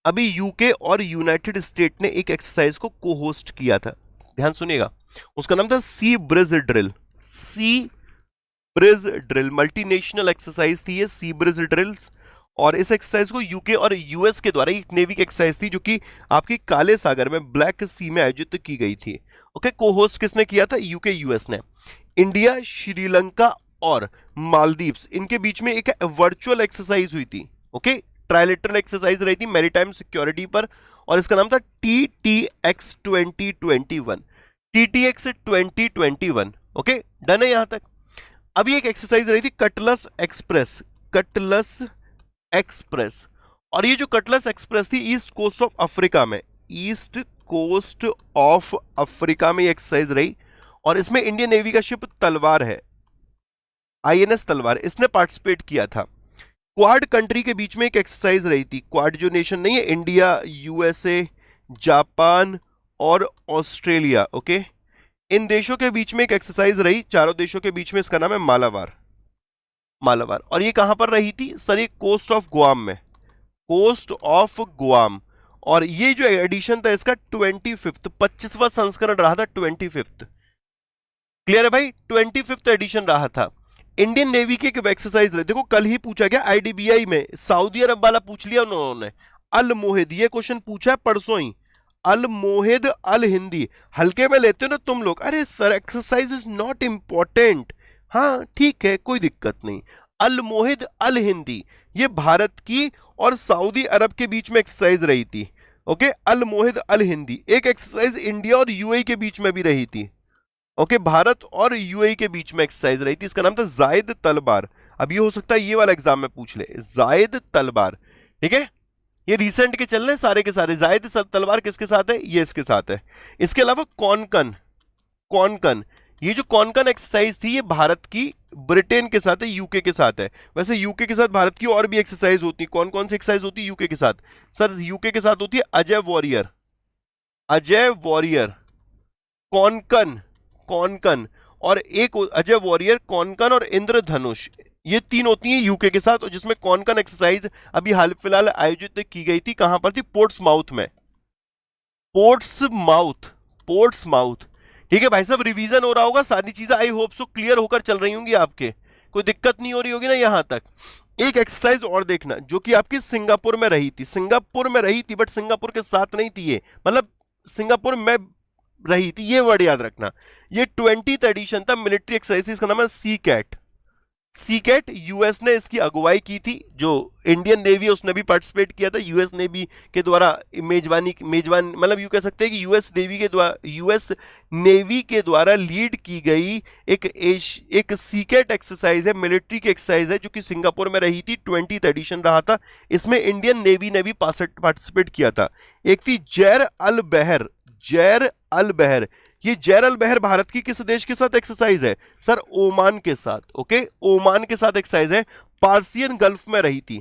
अभी यूके और यूनाइटेड स्टेट ने एक एक्सरसाइज को को होस्ट किया था, ध्यान सुनिएगा, उसका नाम था सी ब्रिज ड्रिल। सी ब्रिज ड्रिल मल्टीनेशनल एक्सरसाइज थी ये, सी ब्रिज ड्रिल्स। और इस एक्सरसाइज को यूके और यूएस के द्वारा, एक नेवी की एक्सरसाइज थी जो कि आपकी काले सागर में, ब्लैक सी में आयोजित की गई थी। ओके, को होस्ट किसने किया था? यूके यूएस ने। इंडिया, श्रीलंका और मालदीव्स, इनके बीच में एक वर्चुअल एक्सरसाइज हुई थी। ओके, ट्राइलेटरल एक्सरसाइज रही थी मैरीटाइम सिक्योरिटी पर, और इसका नाम था TTX 2021। TTX 2021। ओके, डन है यहां तक? अभी एक एक्सरसाइज रही थी कटलस एक्सप्रेस, और ये जो कटलस एक्सप्रेस थी ईस्ट कोस्ट ऑफ अफ्रीका में, ये एक्सरसाइज रही। और इसमें इंडियन नेवी का शिप तलवार है, INS तलवार, इसने पार्टिसिपेट किया था। क्वाड कंट्री के बीच में एक एक्सरसाइज रही थी, क्वाड जो नेशन नहीं है, इंडिया, USA, जापान और ऑस्ट्रेलिया। ओके, इन देशों के बीच में एक एक्सरसाइज रही, चारों देशों के बीच में, इसका नाम है मालाबार। और ये कहां पर रही थी सर? ये कोस्ट ऑफ गुआम। और ये जो एडिशन था इसका 25वां संस्करण रहा था, 25। क्लियर है भाई? 25th एडिशन रहा था। इंडियन नेवी की एक एक्सरसाइज रही, देखो कल ही पूछा गया IDBI में, सऊदी अरब वाला पूछ लिया उन्होंने, अल मोहिद, ये क्वेश्चन पूछा है परसों ही, अल मोहिद अल हिंदी। हल्के में लेते हो ना तुम लोग, अरे sir exercise is not important, हाँ ठीक है कोई दिक्कत नहीं। अल मोहिद अल हिंदी, ये भारत की और सऊदी अरब के बीच में एक्सरसाइज रही थी। ओके, अल मोहिद अल हिंदी। एक एक्सरसाइज इंडिया और UAE के बीच में भी रही थी। ओके, भारत और UAE के बीच में एक्सरसाइज रही थी, इसका नाम था जायद तलवार। अब ये हो सकता है ये वाला एग्जाम में पूछ ले, जायद तलवार। ठीक है, ये रिसेंट के चल रहे सारे के सारे। जायद तलवार किसके साथ है? ये इसके साथ है। इसके अलावा कॉनकन, ये जो कॉनकन एक्सरसाइज थी ये भारत की ब्रिटेन के साथ है, यूके के साथ है। वैसे यूके के साथ भारत की और भी एक्सरसाइज होती है। कौन कौन सी एक्सरसाइज होती है यूके के साथ? सर यूके के साथ होती है अजय वॉरियर, कॉनकन, और एक अजय वॉरियर, कॉनकन और इंद्रधनुष, ये 3 होती हैं यूके के साथ। और जिसमें कॉनकन एक्सरसाइज अभी हाल फिलहाल आयोजित की गई थी, कहां पर थी? पोर्ट्समाउथ में। पोर्ट्समाउथ। ठीक है भाई साहब, रिवीजन हो रहा होगा, सारी चीजें आई होप सो क्लियर होकर चल रही होंगी आपके, कोई दिक्कत नहीं हो रही होगी ना यहां तक। एक एक्सरसाइज और देखना जो कि आपकी सिंगापुर में रही थी, बट सिंगापुर के साथ नहीं थी ये, मतलब सिंगापुर में रही थी, ये वर्ड याद रखना। ये 20th एडिशन था मिलिट्री एक्सरसाइज, इसका नाम है सी कैट। यूएस ने इसकी अगुवाई की थी, जो इंडियन नेवी है उसने भी पार्टिसिपेट किया था। यूएस नेवी के द्वारा मेजबान मतलब यूं कह सकते हैं कि यूएस नेवी के द्वारा लीड की गई एक सी कैट एक्सरसाइज है, मिलिट्री की एक्सरसाइज है, जो कि सिंगापुर में रही थी। 20th एडिशन रहा था, इसमें इंडियन नेवी ने भी पार्टिसिपेट किया था। एक थी जैर अल बहर। ये जैर अल बहर भारत की किस देश के साथ एक्सरसाइज है? सर ओमान के साथ। ओके, ओमान के साथ एक्सरसाइज है, पार्सियन गल्फ में रही थी।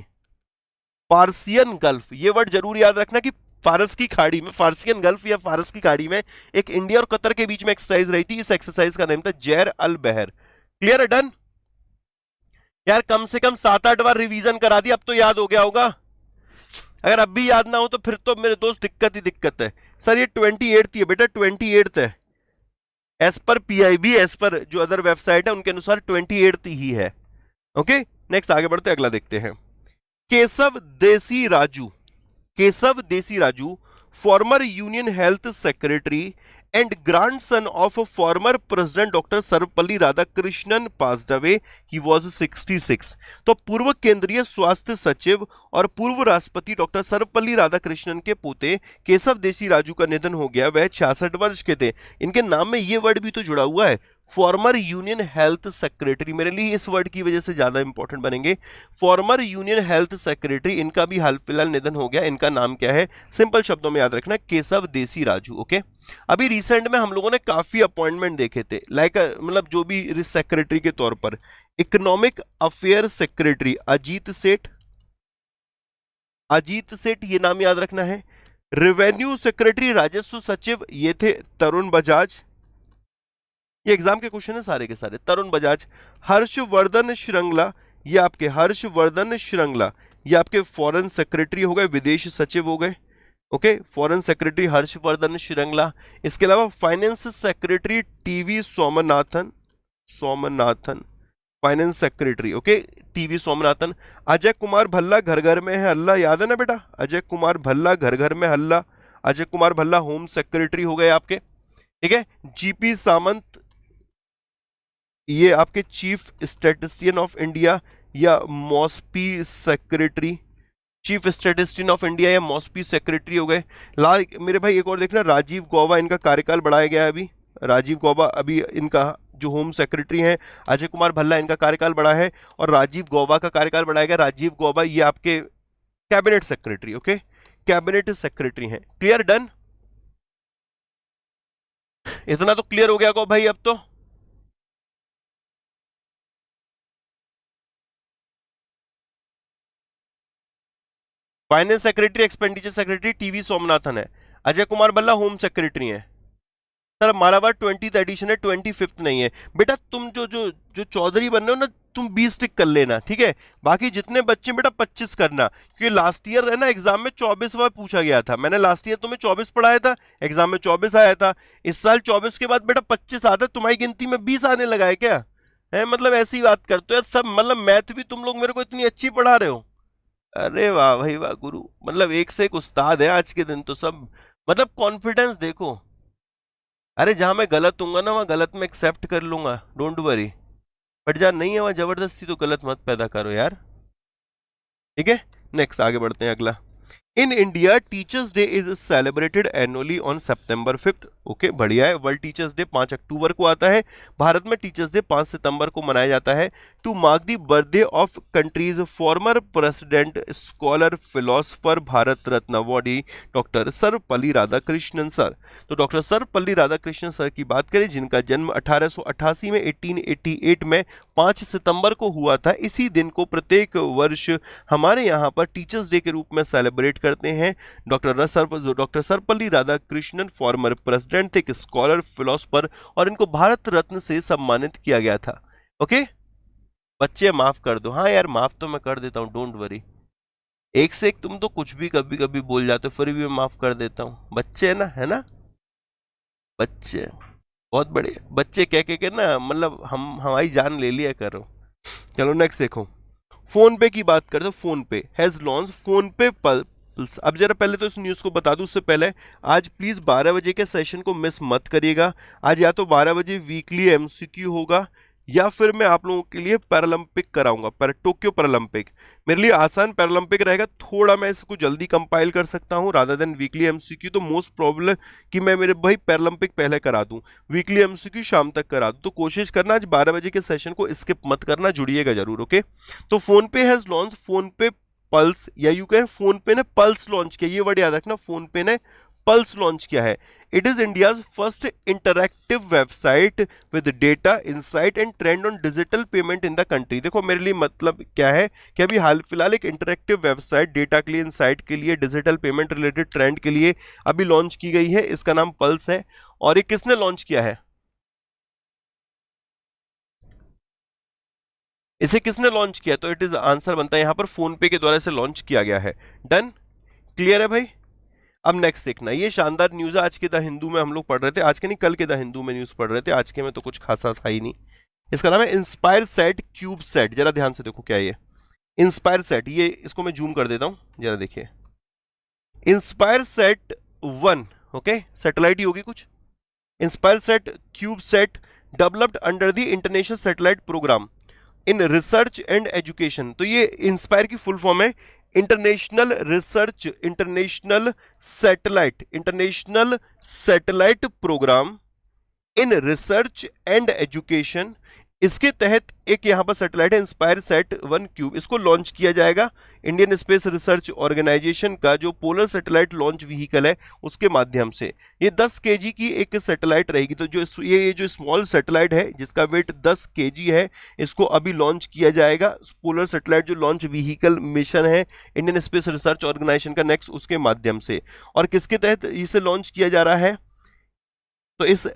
पार्सियन गल्फ, ये वर्ड जरूर याद रखना कि फारस की खाड़ी में, फारसियन गल्फ या फारस की खाड़ी में एक इंडिया और कतर के बीच में एक्सरसाइज रही थी। इस एक्सरसाइज का नाम था जैर अल बहर। क्लियर है? डन यार, कम से कम 7-8 बार रिवीजन करा दिया, अब तो याद हो गया होगा। अगर अब भी याद ना हो तो फिर तो मेरे दोस्त दिक्कत ही दिक्कत है। सर ये 28 है बेटा, 28 है, as per PIB, as per जो अदर वेबसाइट है उनके अनुसार 28 ही है। ओके, नेक्स्ट आगे बढ़ते अगला देखते हैं। केशव देसी राजू, केशव देसी Raju, former union health secretary and grandson of a former president Dr. Sarvepalli Radhakrishnan passed away. He was 66. तो पूर्व केंद्रीय स्वास्थ्य सचिव और पूर्व राष्ट्रपति डॉक्टर सर्वपल्ली राधाकृष्णन के पोते केशव देसी राजू का निधन हो गया। वह 66 वर्ष के थे। इनके नाम में ये वर्ड भी तो जुड़ा हुआ है, फॉर्मर यूनियन हेल्थ सेक्रेटरी। मेरे लिए इस वर्ड की वजह से ज्यादा इंपॉर्टेंट बनेंगे। फॉर्मर यूनियन हेल्थ सेक्रेटरी, इनका भी हाल फिलहाल निधन हो गया। इनका नाम क्या है? सिंपल शब्दों में याद रखना, केशव देसी राजू। ओके, अभी रिसेंट में हम लोगों ने काफी अपॉइंटमेंट देखे थे, लाइक मतलब जो भी सेक्रेटरी के तौर पर, इकोनॉमिक अफेयर सेक्रेटरी अजीत सेठ, अजीत सेठ ये नाम याद रखना है। रेवेन्यू सेक्रेटरी राजस्व सचिव ये थे तरुण बजाज, ये एग्जाम के क्वेश्चन है सारे के सारे, तरुण बजाज। हर्षवर्धन श्रृंगला, ये आपके हर्षवर्धन श्रृंगला, ये आपके फॉरेन सेक्रेटरी हो गए, विदेश सचिव हो गए। Okay, foreign secretary Harshvardhan Shringla. इसके अलावा finance secretary TV Somanathan, Somanathan finance secretary. Okay, TV Somanathan. Ajay Kumar Bhalla, घर घर में है हल्ला, याद है ना बेटा? अजय कुमार भल्ला, घर घर में हल्ला। अजय कुमार भल्ला होम सेक्रेटरी हो गए आपके, ठीक है। जीपी सामंत, ये आपके चीफ स्टैटिस्टिशियन ऑफ इंडिया या MoSPI secretary, chief statistician of India या मॉस्पी सेक्रेटरी हो गए। मेरे भाई एक और देखना, राजीव गौबा, इनका कार्यकाल बढ़ाया गया है अभी। राजीव गौबा अभी इनका जो होम सेक्रेटरी हैं। अजय कुमार भल्ला, इनका कार्यकाल बढ़ा है और राजीव गौबा का कार्यकाल बढ़ाया गया। राजीव गौबा ये आपके cabinet secretary, okay, cabinet secretary हैं। Clear, done? इतना तो क्लियर हो गया को भाई अब तो। Finance secretary, expenditure secretary TV Somanathan है। अजय कुमार भल्ला होम सेक्रेटरी हैं। सर हमारा बार 20th एडिशन है, 25th नहीं है बेटा। तुम जो जो जो चौधरी बन रहे हो ना, तुम 20 टिक कर लेना, ठीक है। बाकी जितने बच्चे बेटा 25 करना, क्योंकि लास्ट ईयर है ना एग्जाम में 24 बार पूछा गया था। मैंने लास्ट ईयर तुम्हें 24 पढ़ाया था, एग्जाम में 24 आया था। इस साल 24 के बाद बेटा 25 आता है, तुम्हारी गिनती में 20 आने लगा है क्या? है मतलब ऐसी बात करते हो यार सब, मतलब मैथ भी तुम लोग मेरे को इतनी अच्छी पढ़ा रहे हो। अरे वाह भाई वाह गुरु, मतलब एक से एक उस्ताद है आज के दिन तो सब, मतलब कॉन्फिडेंस देखो। अरे जहां मैं गलत हूंगा ना वहां गलत में एक्सेप्ट कर लूंगा, डोंट वरी। बट जहां नहीं है वहां जबरदस्ती तो गलत मत पैदा करो यार, ठीक है। नेक्स्ट आगे बढ़ते हैं, अगला। In India teachers day is celebrated annually on September 5th। Okay, बढ़िया है। वर्ल्ड टीचर्स डे 5 अक्टूबर को आता है। भारत में टीचर्स डे 5 सितंबर को मनाया जाता है। To mark the birthday of country's former president, scholar, philosopher, Bharat Ratna awardee doctor Sarvepalli Radhakrishnan sir. तो डॉक्टर सर्वपल्ली राधाकृष्णन सर की बात करें, जिनका जन्म 1888 में 1888 में 5 सितंबर को हुआ था। इसी दिन को प्रत्येक वर्ष हमारे यहाँ पर टीचर्स डे के रूप में सेलिब्रेट करते हैं। Doctor Sarvepalli Radhakrishnan former president थे, एक स्कॉलर, फिलोसफर, और इनको भारत रत्न से सम्मानित किया गया था। ओके बच्चे माफ कर दो। हाँ यार माफ तो मैं कर देता हूँ, डोंट वरी। एक से एक तुम तो कुछ भी कभी कभी बोल जाते हो, फिर भी मैं माफ कर देता हूँ। बच्चे है ना बच्चे, बहुत बड़े बच्चे कह के ना, मतलब हमारी जान ले लिया करो। चलो नेक्स्ट देखो, फोन पे की बात करते हो। फोन पे हैज लॉन्च फोन पे पल्स। अब जरा पहले तो इस न्यूज़ को बता दूं उससे पहले, आज प्लीज़ 12 बजे के सेशन को मिस मत करिएगा। आज या तो 12 बजे वीकली एमसीक्यू होगा या फिर मैं आप लोगों के लिए पैरालंपिक कराऊंगा, टोक्यो पैरालंपिक। मेरे लिए आसान पैरालंपिक रहेगा, थोड़ा मैं इसको जल्दी कंपाइल कर सकता हूं रादर देन वीकली एमसीक्यू। तो मोस्ट प्रॉब्लम कि मैं मेरे भाई पैरालंपिक पहले करा दूं, वीकली एमसीक्यू शाम तक करा दूं। तो कोशिश करना आज 12 बजे के सेशन को स्किप मत करना, जुड़िएगा जरूर। ओके, तो फोन पे हैज लॉन्च फोन पे पल्स, या यू कहें फोन पे ने पल्स लॉन्च किया। ये वर्ड याद रखना, फोन पे ने पल्स लॉन्च किया है। It is India's first interactive website with data, insight and trend on digital payment in the country. देखो मेरे लिए मतलब क्या है कि अभी हाल फिलहाल एक इंटरैक्टिव वेबसाइट डेटा के लिए, इंसाइट के लिए, डिजिटल पेमेंट रिलेटेड ट्रेंड के लिए अभी लॉन्च की गई है। इसका नाम पल्स है। और ये किसने लॉन्च किया है? इसे किसने लॉन्च किया? तो इट इज आंसर बनता है यहां पर फोन पे के द्वारा इसे लॉन्च किया गया है। डन, क्लियर है भाई? अब नेक्स्ट देखना, ये शानदार न्यूज़ है। आज के द हिंदू में हम लोग पढ़ रहे थे, आज के नहीं कल के द हिंदू में न्यूज़ पढ़ रहे थे, आज के में तो कुछ खासा था ही नहीं। इसका नाम है इंस्पायर सेट क्यूब सेट। जरा ध्यान से देखो क्या ये इंस्पायर सेट, ये इसको मैं जूम कर देता हूं, जरा देखिए। इंस्पायर सेट 1, ओके, सैटेलाइट ही होगी कुछ। Inspire sat cube sat developed under the international satellite programme in research and education. तो ये इंस्पायर की फुल फॉर्म है international research international satellite programme in research and education. इसके तहत एक यहां पर सैटेलाइट है इंस्पायर सेट 1 क्यूब, इसको लॉन्च किया जाएगा इंडियन स्पेस रिसर्च ऑर्गेनाइजेशन का जो पोलर सैटेलाइट लॉन्च व्हीकल है उसके माध्यम से। ये 10 केजी की एक सैटेलाइट रहेगी। तो जो ये जो स्मॉल सैटेलाइट है जिसका वेट 10 केजी है, इसको अभी लॉन्च किया जाएगा। पोलर सैटेलाइट जो लॉन्च व्हीकल मिशन है इंडियन स्पेस रिसर्च ऑर्गेनाइजेशन का नेक्स्ट, उसके माध्यम से। और किसके तहत इसे लॉन्च किया जा रहा है? तो इस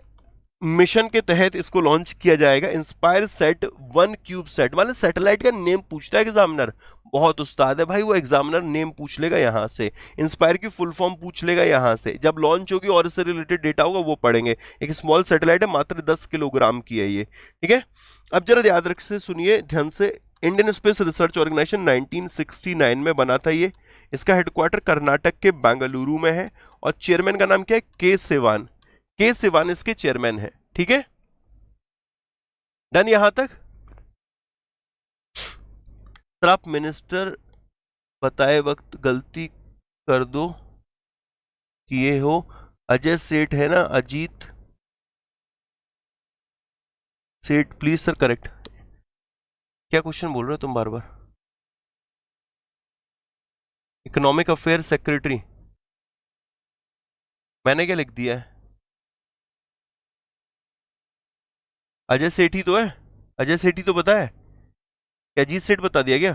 मिशन के तहत इसको लॉन्च किया जाएगा इंस्पायर सेट 1 क्यूब सेट। मतलब सैटेलाइट का नेम पूछता है एग्जामिनर, बहुत उस्ताद है भाई वो, एग्जामिनर नेम पूछ लेगा यहां से, इंस्पायर की फुल फॉर्म पूछ लेगा यहां से, जब लॉन्च होगी और इससे रिलेटेड डेटा होगा वो पढ़ेंगे। एक स्मॉल सैटेलाइट है, मात्र 10 किलोग्राम की है ये, ठीक है। अब जरा याद रख से सुनिए ध्यान से, इंडियन स्पेस रिसर्च ऑर्गेनाइजेशन 1969 में बना था ये। इसका हेडक्वार्टर कर्नाटक के बेंगलुरु में है और चेयरमैन का नाम क्या है? के सिवान इसके चेयरमैन है, ठीक है। डन यहां तक? सर आप मिनिस्टर बताए वक्त गलती कर दो किए हो, अजय सेठ है ना, अजीत सेठ, प्लीज सर करेक्ट। क्या क्वेश्चन बोल रहे हो तुम बार बार? इकोनॉमिक अफेयर सेक्रेटरी, मैंने क्या लिख दिया है? अजय सेठी तो है, अजय सेठी तो पता है क्या? अजीत सेठ बता दिया क्या?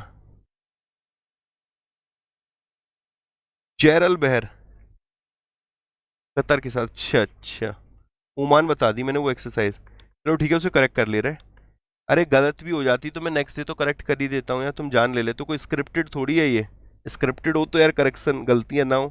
जैरल बहर कतर के साथ, अच्छा अच्छा। ओमान बता दी मैंने वो एक्सरसाइज, चलो ठीक है उसे करेक्ट कर ले रहे। अरे गलत भी हो जाती तो मैं नेक्स्ट डे तो करेक्ट कर ही देता हूँ यार, तुम जान ले लेते, कोई स्क्रिप्टेड थोड़ी है ये। स्क्रिप्टेड हो तो यार करेक्शन गलतियां ना हो।